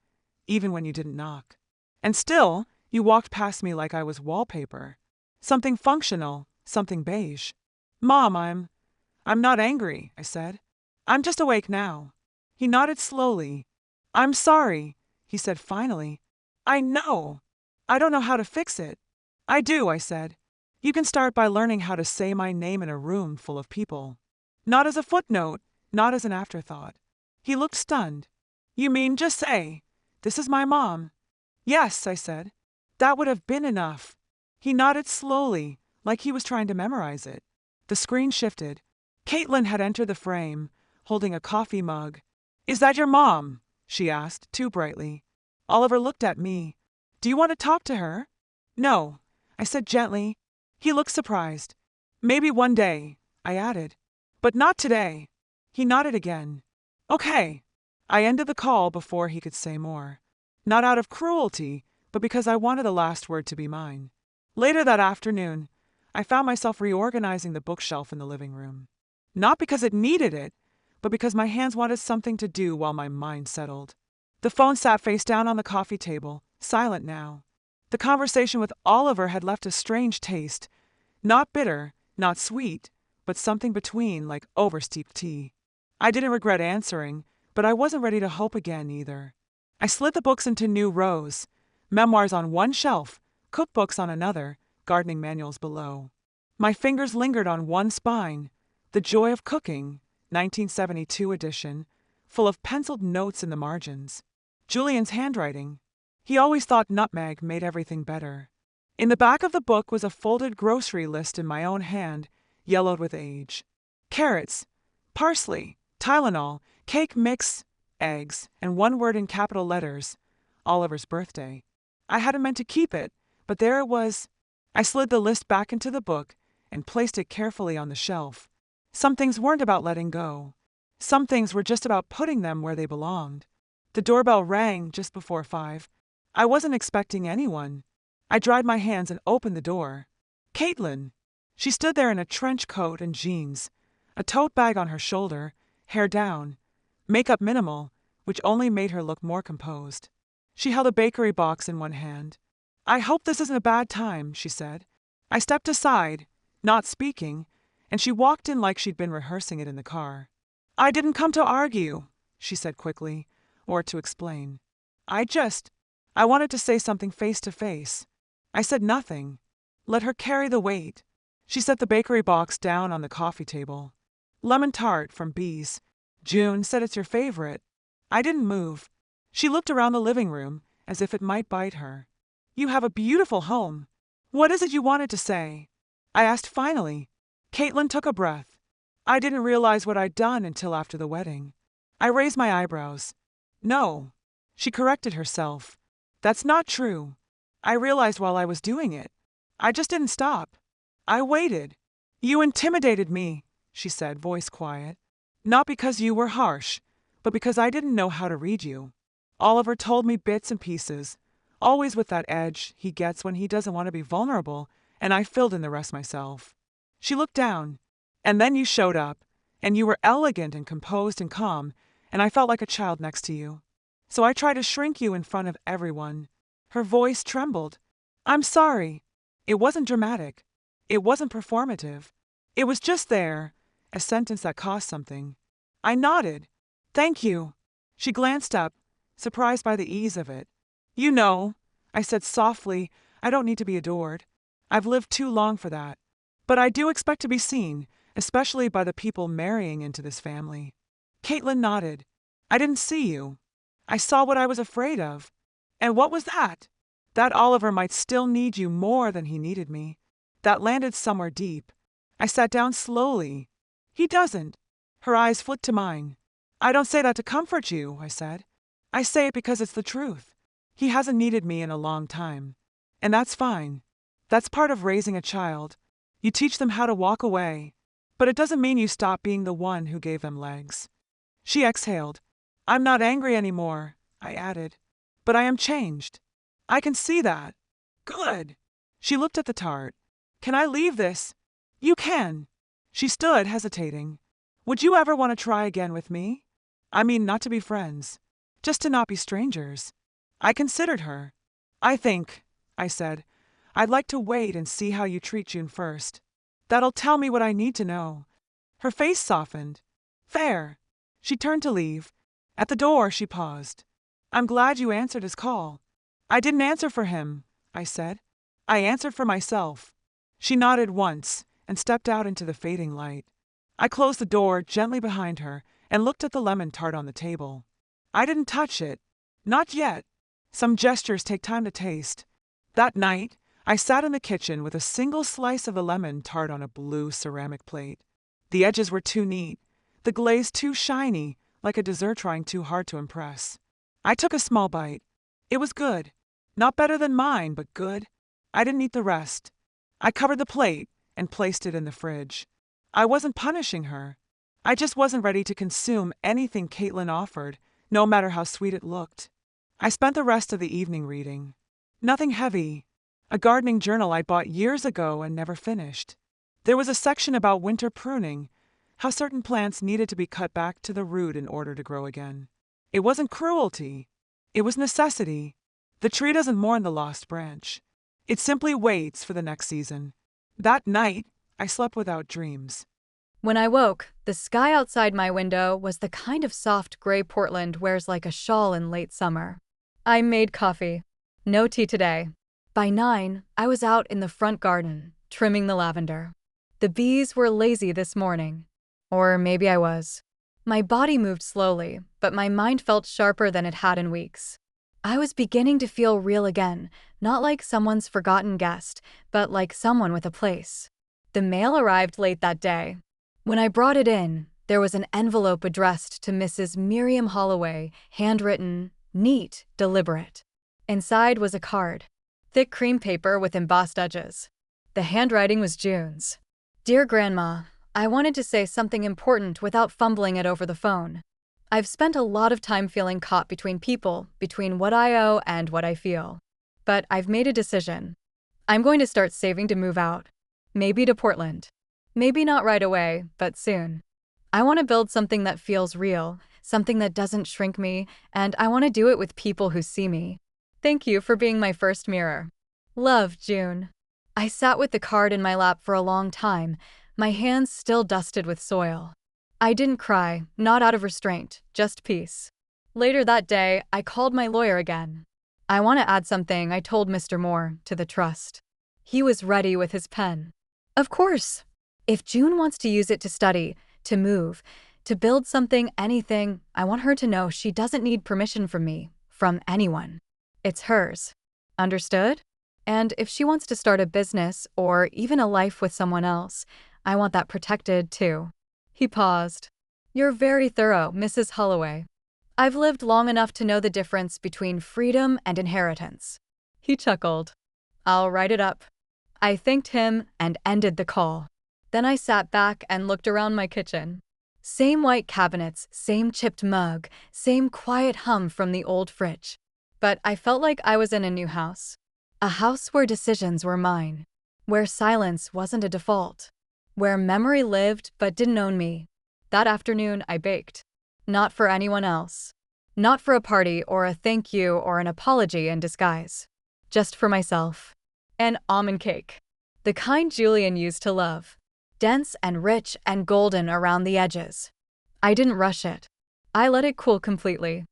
even when you didn't knock. And still, you walked past me like I was wallpaper. Something functional, something beige. Mom, I'm not angry, I said. I'm just awake now. He nodded slowly. I'm sorry, he said finally. I know. I don't know how to fix it. I do, I said. You can start by learning how to say my name in a room full of people. Not as a footnote, not as an afterthought. He looked stunned. You mean just say, this is my mom? Yes, I said. That would have been enough. He nodded slowly, like he was trying to memorize it. The screen shifted. Caitlin had entered the frame, holding a coffee mug. Is that your mom? She asked, too brightly. Oliver looked at me. Do you want to talk to her? No, I said gently. He looked surprised. Maybe one day, I added. But not today. He nodded again. Okay. I ended the call before he could say more. Not out of cruelty, but because I wanted the last word to be mine. Later that afternoon, I found myself reorganizing the bookshelf in the living room. Not because it needed it, but because my hands wanted something to do while my mind settled. The phone sat face down on the coffee table, silent now. The conversation with Oliver had left a strange taste. Not bitter, not sweet, but something between, like oversteeped tea. I didn't regret answering, but I wasn't ready to hope again either. I slid the books into new rows, memoirs on one shelf, cookbooks on another, gardening manuals below. My fingers lingered on one spine, The Joy of Cooking, 1972 edition, full of penciled notes in the margins. Julian's handwriting. He always thought nutmeg made everything better. In the back of the book was a folded grocery list in my own hand, yellowed with age. Carrots, parsley, Tylenol, cake mix, eggs, and one word in capital letters, Oliver's birthday. I hadn't meant to keep it, but there it was. I slid the list back into the book and placed it carefully on the shelf. Some things weren't about letting go. Some things were just about putting them where they belonged. The doorbell rang just before 5. I wasn't expecting anyone. I dried my hands and opened the door. Caitlin. She stood there in a trench coat and jeans, a tote bag on her shoulder, hair down, makeup minimal, which only made her look more composed. She held a bakery box in one hand. "I hope this isn't a bad time," she said. I stepped aside, not speaking, and she walked in like she'd been rehearsing it in the car. "I didn't come to argue," she said quickly, or to explain. I wanted to say something face to face. I said nothing. Let her carry the weight. She set the bakery box down on the coffee table. "Lemon tart from Bees. June said it's your favorite." I didn't move. She looked around the living room as if it might bite her. "You have a beautiful home. What is it you wanted to say?" I asked finally. Caitlin took a breath. I didn't realize what I'd done until after the wedding. I raised my eyebrows. "No." She corrected herself. "That's not true. I realized while I was doing it. I just didn't stop. I waited." "You intimidated me," she said, voice quiet. "Not because you were harsh, but because I didn't know how to read you. Oliver told me bits and pieces, always with that edge he gets when he doesn't want to be vulnerable, and I filled in the rest myself." She looked down. "And then you showed up, and you were elegant and composed and calm, and I felt like a child next to you. So I tried to shrink you in front of everyone." Her voice trembled. "I'm sorry. It wasn't dramatic. It wasn't performative. It was just there, a sentence that cost something." I nodded. "Thank you." She glanced up, surprised by the ease of it. "You know," I said softly, "I don't need to be adored. I've lived too long for that. But I do expect to be seen, especially by the people marrying into this family." Caitlin nodded. "I didn't see you. I saw what I was afraid of." "And what was that?" "That Oliver might still need you more than he needed me." That landed somewhere deep. I sat down slowly. "He doesn't." Her eyes flicked to mine. "I don't say that to comfort you," I said. "I say it because it's the truth. He hasn't needed me in a long time. And that's fine. That's part of raising a child. You teach them how to walk away. But it doesn't mean you stop being the one who gave them legs." She exhaled. "I'm not angry anymore," I added. "But I am changed. I can see that." "Good." She looked at the tart. "Can I leave this?" "You can." She stood, hesitating. "Would you ever want to try again with me? I mean, not to be friends. Just to not be strangers." I considered her. "I think," I said, "I'd like to wait and see how you treat June first. That'll tell me what I need to know." Her face softened. "Fair." She turned to leave. At the door, she paused. "I'm glad you answered his call." "I didn't answer for him," I said. "I answered for myself." She nodded once and stepped out into the fading light. I closed the door gently behind her and looked at the lemon tart on the table. I didn't touch it. Not yet. Some gestures take time to taste. That night, I sat in the kitchen with a single slice of the lemon tart on a blue ceramic plate. The edges were too neat, the glaze too shiny, like a dessert trying too hard to impress. I took a small bite. It was good. Not better than mine, but good. I didn't eat the rest. I covered the plate and placed it in the fridge. I wasn't punishing her. I just wasn't ready to consume anything Caitlin offered, no matter how sweet it looked. I spent the rest of the evening reading. Nothing heavy. A gardening journal I'd bought years ago and never finished. There was a section about winter pruning, how certain plants needed to be cut back to the root in order to grow again. It wasn't cruelty. It was necessity. The tree doesn't mourn the lost branch. It simply waits for the next season. That night, I slept without dreams. When I woke, the sky outside my window was the kind of soft gray Portland wears like a shawl in late summer. I made coffee. No tea today. By 9, I was out in the front garden, trimming the lavender. The bees were lazy this morning. Or maybe I was. My body moved slowly, but my mind felt sharper than it had in weeks. I was beginning to feel real again, not like someone's forgotten guest, but like someone with a place. The mail arrived late that day. When I brought it in, there was an envelope addressed to Mrs. Miriam Holloway, handwritten, neat, deliberate. Inside was a card. Thick cream paper with embossed edges. The handwriting was June's. "Dear Grandma, I wanted to say something important without fumbling it over the phone. I've spent a lot of time feeling caught between people, between what I owe and what I feel. But I've made a decision. I'm going to start saving to move out. Maybe to Portland. Maybe not right away, but soon. I want to build something that feels real, something that doesn't shrink me, and I want to do it with people who see me. Thank you for being my first mirror. Love, June. I sat with the card in my lap for a long time, my hands still dusted with soil. I didn't cry, not out of restraint, just peace. Later that day, I called my lawyer again. I want to add something, I told Mr. Moore, to the trust. He was ready with his pen. Of course. If June wants to use it to study, to move, to build something, anything, I want her to know she doesn't need permission from me, from anyone. It's hers. Understood? And if she wants to start a business or even a life with someone else, I want that protected too. He paused. You're very thorough, Mrs. Holloway. I've lived long enough to know the difference between freedom and inheritance. He chuckled. I'll write it up. I thanked him and ended the call. Then I sat back and looked around my kitchen. Same white cabinets, same chipped mug, same quiet hum from the old fridge. But I felt like I was in a new house. A house where decisions were mine. Where silence wasn't a default. Where memory lived but didn't own me. That afternoon I baked. Not for anyone else. Not for a party or a thank you or an apology in disguise. Just for myself. An almond cake. The kind Julian used to love. Dense and rich and golden around the edges. I didn't rush it. I let it cool completely.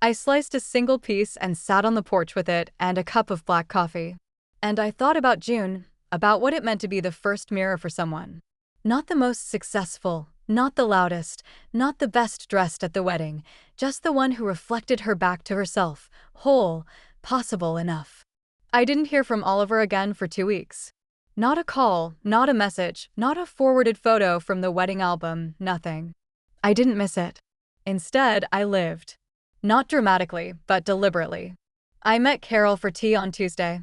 I sliced a single piece and sat on the porch with it and a cup of black coffee. And I thought about June, about what it meant to be the first mirror for someone. Not the most successful, not the loudest, not the best dressed at the wedding, just the one who reflected her back to herself, whole, possible enough. I didn't hear from Oliver again for 2 weeks. Not a call, not a message, not a forwarded photo from the wedding album, nothing. I didn't miss it. Instead, I lived. Not dramatically, but deliberately. I met Carol for tea on Tuesday.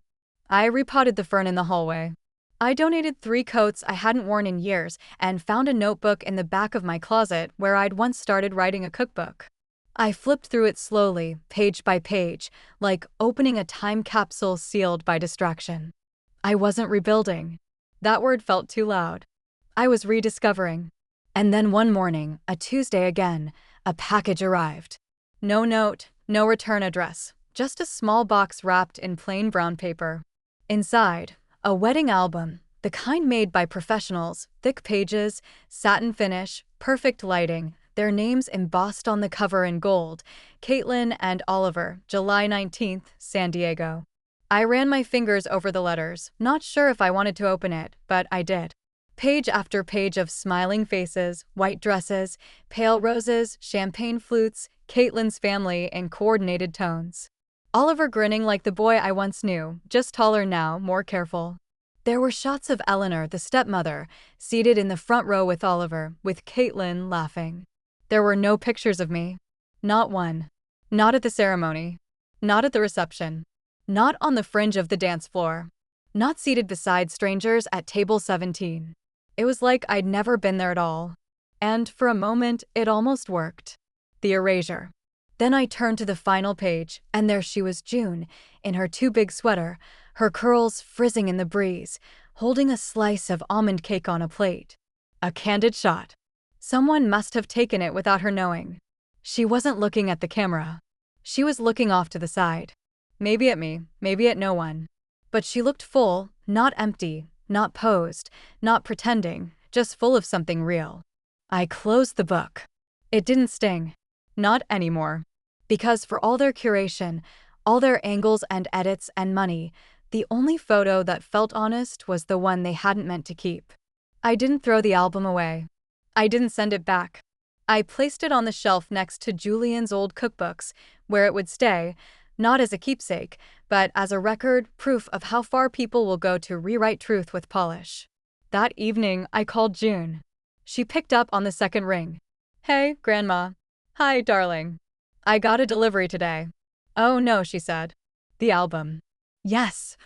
I repotted the fern in the hallway. I donated 3 coats I hadn't worn in years and found a notebook in the back of my closet where I'd once started writing a cookbook. I flipped through it slowly, page by page, like opening a time capsule sealed by distraction. I wasn't rebuilding. That word felt too loud. I was rediscovering. And then one morning, a Tuesday again, a package arrived. No note, no return address, just a small box wrapped in plain brown paper. Inside, a wedding album, the kind made by professionals, thick pages, satin finish, perfect lighting, their names embossed on the cover in gold, Caitlin and Oliver, July 19th, San Diego. I ran my fingers over the letters, not sure if I wanted to open it, but I did. Page after page of smiling faces, white dresses, pale roses, champagne flutes, Caitlin's family in coordinated tones. Oliver grinning like the boy I once knew, just taller now, more careful. There were shots of Eleanor, the stepmother, seated in the front row with Oliver, with Caitlin laughing. There were no pictures of me. Not one. Not at the ceremony. Not at the reception. Not on the fringe of the dance floor. Not seated beside strangers at table 17. It was like I'd never been there at all. And for a moment, it almost worked. The erasure. Then I turned to the final page, and there she was, June, in her too big sweater, her curls frizzing in the breeze, holding a slice of almond cake on a plate. A candid shot. Someone must have taken it without her knowing. She wasn't looking at the camera. She was looking off to the side. Maybe at me, maybe at no one. But she looked full, not empty, not posed, not pretending, just full of something real. I closed the book. It didn't sting. Not anymore. Because for all their curation, all their angles and edits and money, the only photo that felt honest was the one they hadn't meant to keep. I didn't throw the album away. I didn't send it back. I placed it on the shelf next to Julian's old cookbooks, where it would stay, not as a keepsake, but as a record, proof of how far people will go to rewrite truth with polish. That evening, I called June. She picked up on the second ring. Hey, Grandma. Hi, darling. I got a delivery today. Oh no, she said. The album. Yes.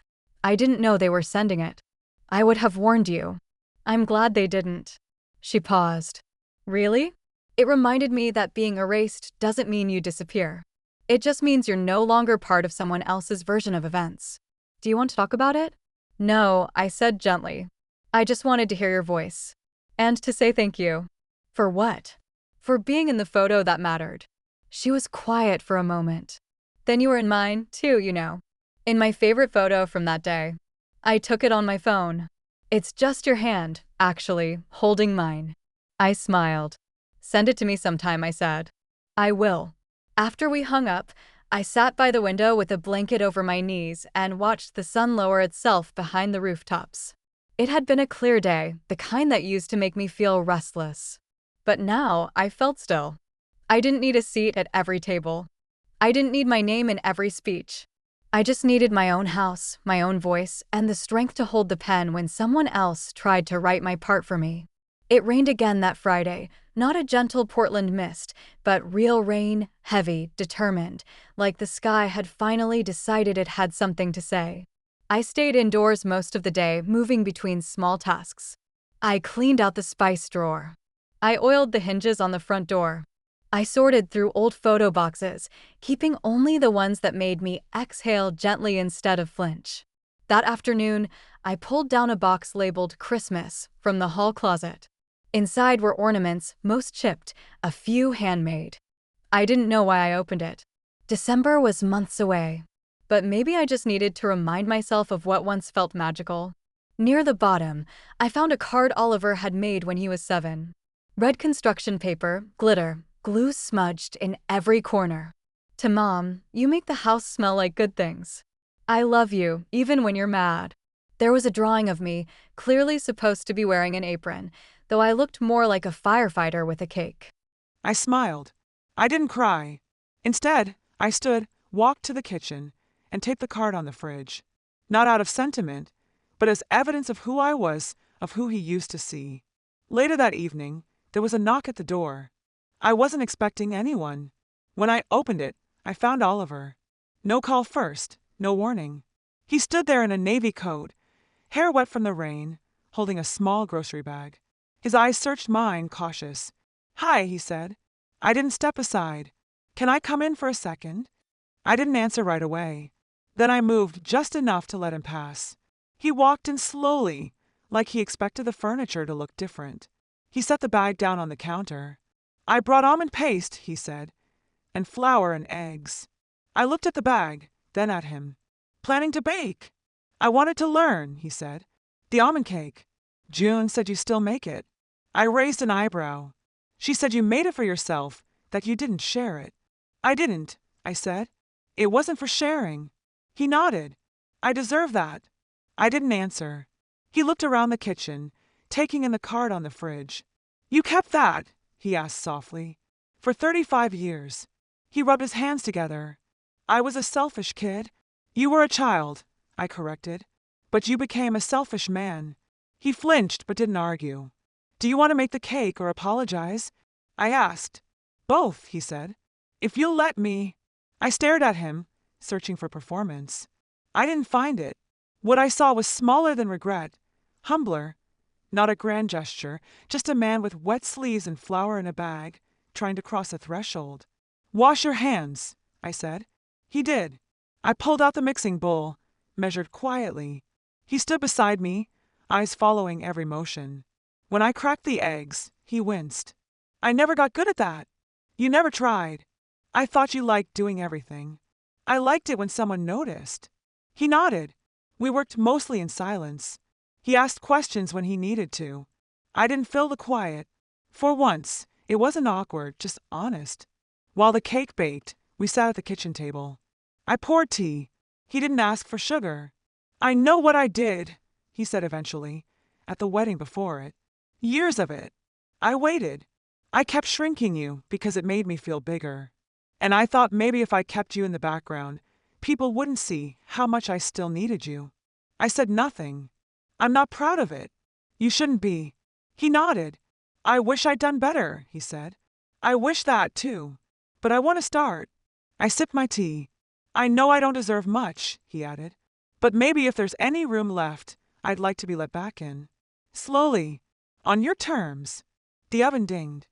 I didn't know they were sending it. I would have warned you. I'm glad they didn't. She paused. Really? It reminded me that being erased doesn't mean you disappear. It just means you're no longer part of someone else's version of events. Do you want to talk about it? No, I said gently. I just wanted to hear your voice. And to say thank you. For what? for being in the photo that mattered. She was quiet for a moment. Then you were in mine, too, you know. In my favorite photo from that day. I took it on my phone. It's just your hand, actually, holding mine. I smiled. Send it to me sometime, I said. I will. After we hung up, I sat by the window with a blanket over my knees and watched the sun lower itself behind the rooftops. It had been a clear day, the kind that used to make me feel restless. But now I felt still. I didn't need a seat at every table. I didn't need my name in every speech. I just needed my own house, my own voice, and the strength to hold the pen when someone else tried to write my part for me. It rained again that Friday, not a gentle Portland mist, but real rain, heavy, determined, like the sky had finally decided it had something to say. I stayed indoors most of the day, moving between small tasks. I cleaned out the spice drawer. I oiled the hinges on the front door. I sorted through old photo boxes, keeping only the ones that made me exhale gently instead of flinch. That afternoon, I pulled down a box labeled Christmas from the hall closet. Inside were ornaments, most chipped, a few handmade. I didn't know why I opened it. December was months away. But maybe I just needed to remind myself of what once felt magical. Near the bottom, I found a card Oliver had made when he was 7. Red construction paper, glitter, glue smudged in every corner. To Mom, you make the house smell like good things. I love you, even when you're mad. There was a drawing of me, clearly supposed to be wearing an apron, though I looked more like a firefighter with a cake. I smiled. I didn't cry. Instead, I stood, walked to the kitchen, and taped the card on the fridge. Not out of sentiment, but as evidence of who I was, of who he used to see. Later that evening, there was a knock at the door. I wasn't expecting anyone. When I opened it, I found Oliver. No call first, no warning. He stood there in a navy coat, hair wet from the rain, holding a small grocery bag. His eyes searched mine, cautious. "Hi," he said. I didn't step aside. "Can I come in for a second?" I didn't answer right away. Then I moved just enough to let him pass. He walked in slowly, like he expected the furniture to look different. He set the bag down on the counter. "I brought almond paste," he said, "and flour and eggs." I looked at the bag, then at him. "Planning to bake?" "I wanted to learn," he said. "The almond cake. June said you still make it." I raised an eyebrow. "She said you made it for yourself, that you didn't share it." "I didn't," I said. "It wasn't for sharing." He nodded. "I deserve that." I didn't answer. He looked around the kitchen, taking in the card on the fridge. "You kept that?" he asked softly. "For 35 years." He rubbed his hands together. "I was a selfish kid." "You were a child," I corrected. "But you became a selfish man." He flinched but didn't argue. "Do you want to make the cake or apologize?" I asked. "Both," he said. "If you'll let me." I stared at him, searching for performance. I didn't find it. What I saw was smaller than regret, humbler. Not a grand gesture, just a man with wet sleeves and flour in a bag, trying to cross a threshold. "Wash your hands," I said. He did. I pulled out the mixing bowl, measured quietly. He stood beside me, eyes following every motion. When I cracked the eggs, he winced. "I never got good at that." "You never tried." "I thought you liked doing everything." "I liked it when someone noticed." He nodded. We worked mostly in silence. He asked questions when he needed to. I didn't fill the quiet. For once, it wasn't awkward, just honest. While the cake baked, we sat at the kitchen table. I poured tea. He didn't ask for sugar. "I know what I did," he said eventually, "at the wedding before it. Years of it. I waited. I kept shrinking you because it made me feel bigger. And I thought maybe if I kept you in the background, people wouldn't see how much I still needed you." I said nothing. "I'm not proud of it." "You shouldn't be." He nodded. "I wish I'd done better," he said. "I wish that, too. But I want to start." I sipped my tea. "I know I don't deserve much," he added. "But maybe if there's any room left, I'd like to be let back in. Slowly. On your terms." The oven dinged.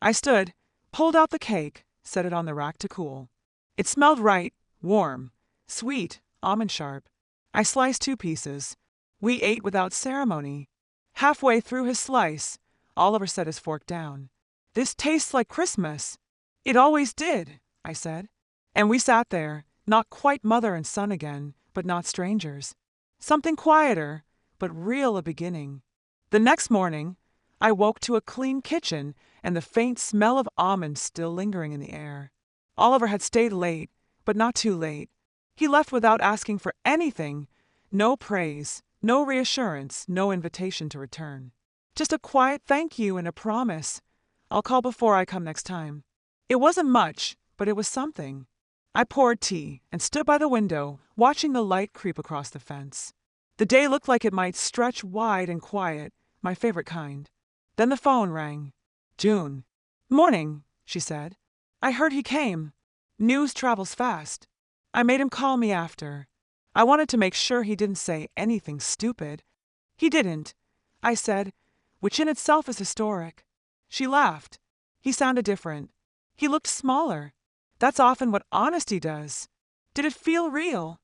I stood, pulled out the cake, set it on the rack to cool. It smelled right, warm, sweet, almond sharp. I sliced 2 pieces. We ate without ceremony. Halfway through his slice, Oliver set his fork down. "This tastes like Christmas." "It always did," I said. And we sat there, not quite mother and son again, but not strangers. Something quieter, but real a beginning. The next morning, I woke to a clean kitchen and the faint smell of almonds still lingering in the air. Oliver had stayed late, but not too late. He left without asking for anything. No praise, no reassurance, no invitation to return. Just a quiet thank you and a promise. "I'll call before I come next time." It wasn't much, but it was something. I poured tea and stood by the window, watching the light creep across the fence. The day looked like it might stretch wide and quiet, my favorite kind. Then the phone rang. "June." "Morning," she said. "I heard he came. News travels fast." I made him call me after. I wanted to make sure he didn't say anything stupid. "He didn't," I said, which in itself is historic. She laughed. "He sounded different. He looked smaller. That's often what honesty does." "Did it feel real?"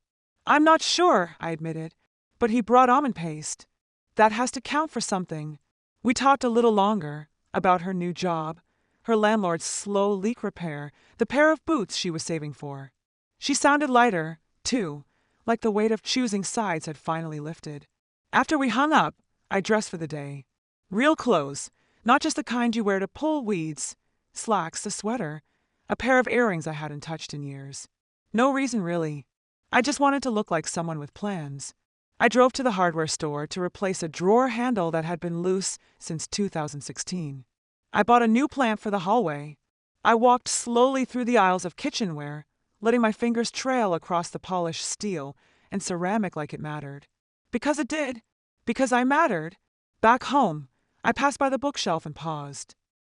"I'm not sure," I admitted, "but he brought almond paste. That has to count for something." We talked a little longer, about her new job, her landlord's slow leak repair, the pair of boots she was saving for. She sounded lighter, too, like the weight of choosing sides had finally lifted. After we hung up, I dressed for the day. Real clothes, not just the kind you wear to pull weeds. Slacks, a sweater, a pair of earrings I hadn't touched in years. No reason really. I just wanted to look like someone with plans. I drove to the hardware store to replace a drawer handle that had been loose since 2016. I bought a new plant for the hallway. I walked slowly through the aisles of kitchenware, letting my fingers trail across the polished steel and ceramic like it mattered. Because it did. Because I mattered. Back home, I passed by the bookshelf and paused.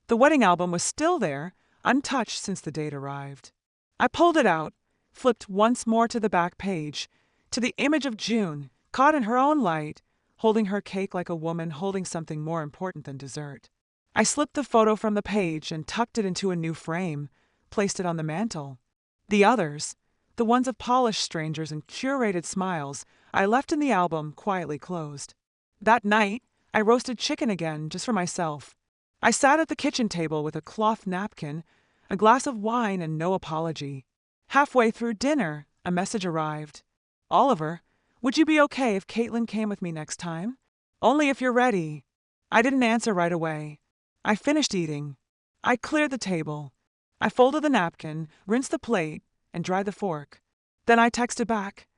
The wedding album was still there, untouched since the date arrived. I pulled it out, flipped once more to the back page, to the image of June, caught in her own light, holding her cake like a woman holding something more important than dessert. I slipped the photo from the page and tucked it into a new frame, placed it on the mantel. The others, the ones of polished strangers and curated smiles, I left in the album quietly closed. That night, I roasted chicken again just for myself. I sat at the kitchen table with a cloth napkin, a glass of wine, and no apology. Halfway through dinner, a message arrived. "Oliver, would you be okay if Caitlin came with me next time? Only if you're ready." I didn't answer right away. I finished eating. I cleared the table. I folded the napkin, rinsed the plate, and dried the fork. Then I texted back.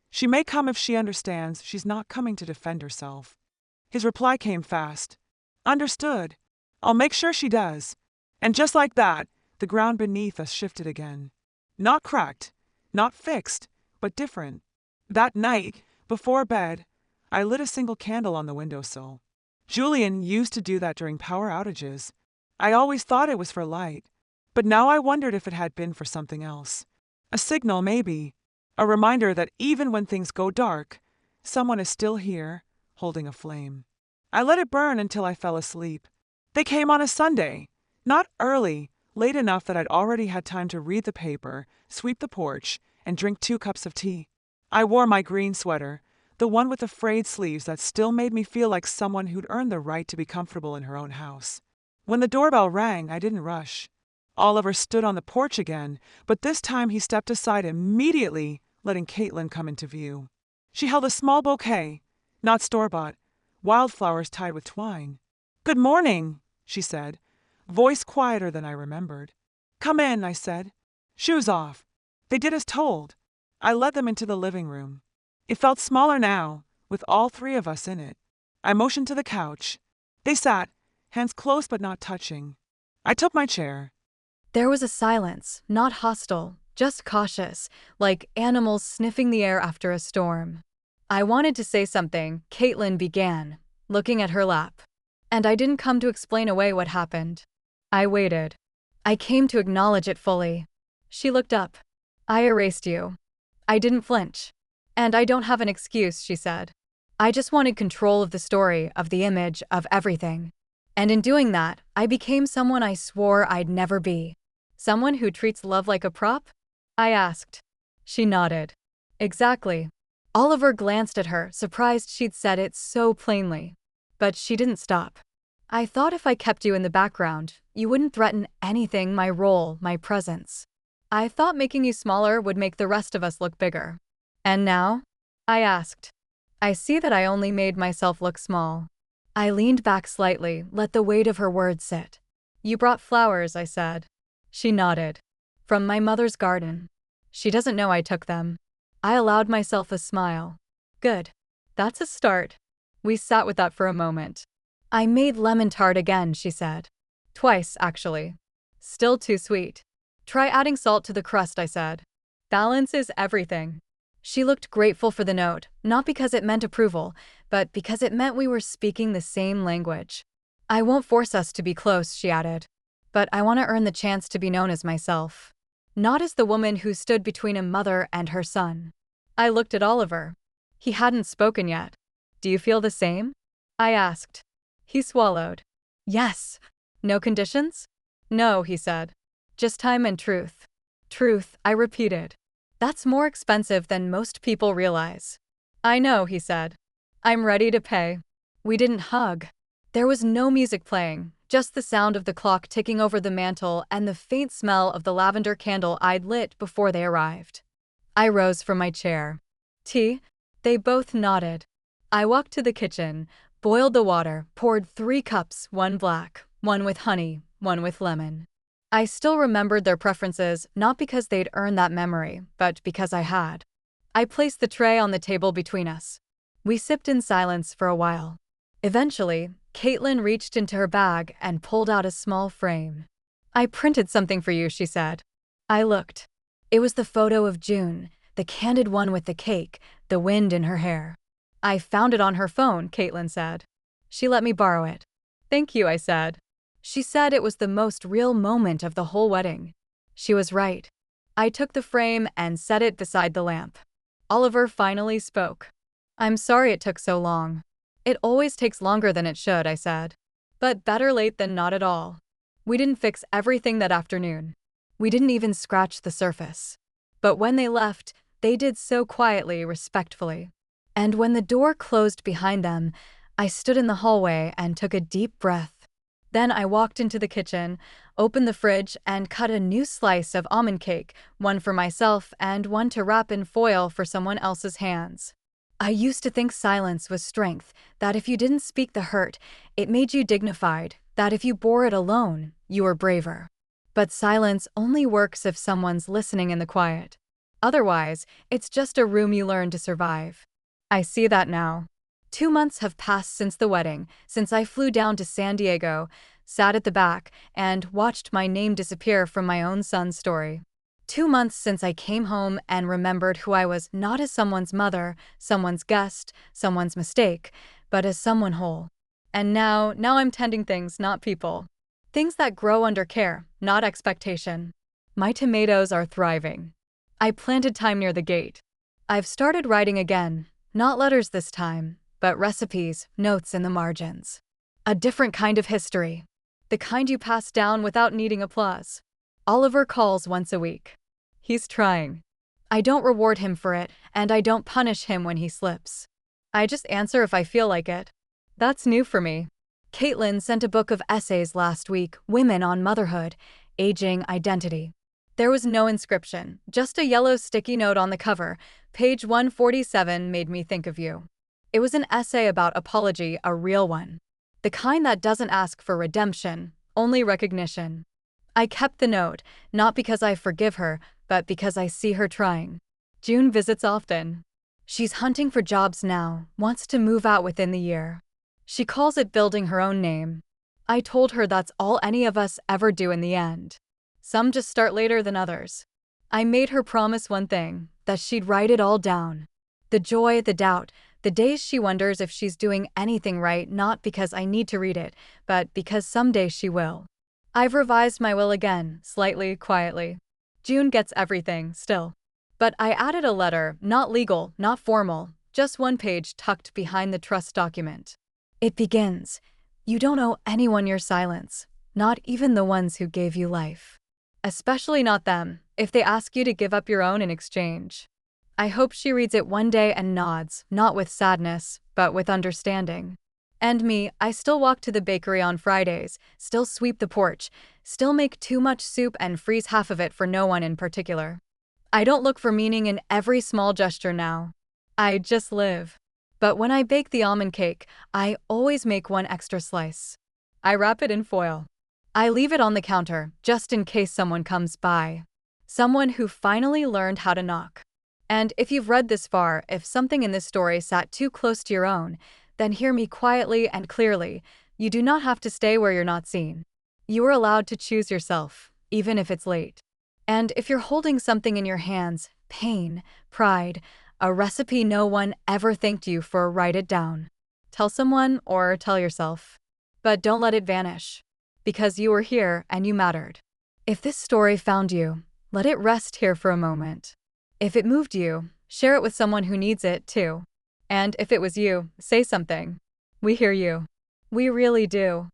"She may come if she understands she's not coming to defend herself." His reply came fast. "Understood. I'll make sure she does." And just like that, the ground beneath us shifted again. Not cracked, not fixed, but different. That night, before bed, I lit a single candle on the windowsill. Julian used to do that during power outages. I always thought it was for light, but now I wondered if it had been for something else. A signal, maybe. A reminder that even when things go dark, someone is still here, holding a flame. I let it burn until I fell asleep. They came on a Sunday. Not early, late enough that I'd already had time to read the paper, sweep the porch, and drink 2 cups of tea. I wore my green sweater, the one with the frayed sleeves that still made me feel like someone who'd earned the right to be comfortable in her own house. When the doorbell rang, I didn't rush. Oliver stood on the porch again, but this time he stepped aside immediately, letting Caitlin come into view. She held a small bouquet, not store-bought, wildflowers tied with twine. "Good morning," she said, voice quieter than I remembered. "Come in," I said. "Shoes off." They did as told. I led them into the living room. It felt smaller now, with all 3 of us in it. I motioned to the couch. They sat, hands close but not touching. I took my chair. There was a silence, not hostile, just cautious, like animals sniffing the air after a storm. I wanted to say something, Caitlin began, looking at her lap. And I didn't come to explain away what happened. I waited. I came to acknowledge it fully. She looked up. "I erased you." I didn't flinch. "And I don't have an excuse," she said. "I just wanted control of the story, of the image, of everything. And in doing that, I became someone I swore I'd never be. Someone who treats love like a prop?" I asked. She nodded. "Exactly." Oliver glanced at her, surprised she'd said it so plainly. But she didn't stop. I thought if I kept you in the background, you wouldn't threaten anything, my role, my presence. I thought making you smaller would make the rest of us look bigger. And now? I asked. I see that I only made myself look small. I leaned back slightly, let the weight of her words sit. You brought flowers, I said. She nodded. From my mother's garden. She doesn't know I took them. I allowed myself a smile. Good. That's a start. We sat with that for a moment. I made lemon tart again, she said. Twice, actually. Still too sweet. Try adding salt to the crust, I said. Balance is everything. She looked grateful for the note, not because it meant approval, but because it meant we were speaking the same language. I won't force us to be close, she added. But I want to earn the chance to be known as myself. Not as the woman who stood between a mother and her son. I looked at Oliver. He hadn't spoken yet. Do you feel the same? I asked. He swallowed. Yes. No conditions? No, he said. Just time and truth. Truth, I repeated. That's more expensive than most people realize. I know, he said. I'm ready to pay. We didn't hug. There was no music playing, just the sound of the clock ticking over the mantel and the faint smell of the lavender candle I'd lit before they arrived. I rose from my chair. Tea? They both nodded. I walked to the kitchen, boiled the water, poured 3 cups, 1 black, 1 with honey, 1 with lemon. I still remembered their preferences, not because they'd earned that memory, but because I had. I placed the tray on the table between us. We sipped in silence for a while. Eventually, Caitlin reached into her bag and pulled out a small frame. I printed something for you, she said. I looked. It was the photo of June, the candid one with the cake, the wind in her hair. I found it on her phone, Caitlin said. She let me borrow it. Thank you, I said. She said it was the most real moment of the whole wedding. She was right. I took the frame and set it beside the lamp. Oliver finally spoke. I'm sorry it took so long. It always takes longer than it should, I said. But better late than not at all. We didn't fix everything that afternoon. We didn't even scratch the surface. But when they left, they did so quietly, respectfully. And when the door closed behind them, I stood in the hallway and took a deep breath. Then I walked into the kitchen, opened the fridge, and cut a new slice of almond cake, one for myself and one to wrap in foil for someone else's hands. I used to think silence was strength, that if you didn't speak the hurt, it made you dignified, that if you bore it alone, you were braver. But silence only works if someone's listening in the quiet. Otherwise, it's just a room you learn to survive. I see that now. 2 months have passed since the wedding, since I flew down to San Diego, sat at the back, and watched my name disappear from my own son's story. 2 months since I came home and remembered who I was not as someone's mother, someone's guest, someone's mistake, but as someone whole. And now I'm tending things, not people. Things that grow under care, not expectation. My tomatoes are thriving. I planted thyme near the gate. I've started writing again, not letters this time, but recipes, notes in the margins. A different kind of history. The kind you pass down without needing applause. Oliver calls once a week. He's trying. I don't reward him for it, and I don't punish him when he slips. I just answer if I feel like it. That's new for me. Caitlin sent a book of essays last week, Women on Motherhood, Aging, Identity. There was no inscription, just a yellow sticky note on the cover. Page 147 made me think of you. It was an essay about apology, a real one. The kind that doesn't ask for redemption, only recognition. I kept the note, not because I forgive her, but because I see her trying. June visits often. She's hunting for jobs now, wants to move out within the year. She calls it building her own name. I told her that's all any of us ever do in the end. Some just start later than others. I made her promise one thing, that she'd write it all down. The joy, the doubt, the days she wonders if she's doing anything right, not because I need to read it, but because someday she will. I've revised my will again, slightly, quietly. June gets everything, still. But I added a letter, not legal, not formal, just 1 page tucked behind the trust document. It begins, "You don't owe anyone your silence, not even the ones who gave you life. Especially not them, if they ask you to give up your own in exchange." I hope she reads it one day and nods, not with sadness, but with understanding. And me, I still walk to the bakery on Fridays, still sweep the porch, still make too much soup and freeze half of it for no one in particular. I don't look for meaning in every small gesture now. I just live. But when I bake the almond cake, I always make one extra slice. I wrap it in foil. I leave it on the counter, just in case someone comes by. Someone who finally learned how to knock. And if you've read this far, if something in this story sat too close to your own, then hear me quietly and clearly. You do not have to stay where you're not seen. You are allowed to choose yourself, even if it's late. And if you're holding something in your hands, pain, pride, a recipe no one ever thanked you for, write it down. Tell someone or tell yourself. But don't let it vanish. Because you were here and you mattered. If this story found you, let it rest here for a moment. If it moved you, share it with someone who needs it too. And if it was you, say something. We hear you. We really do.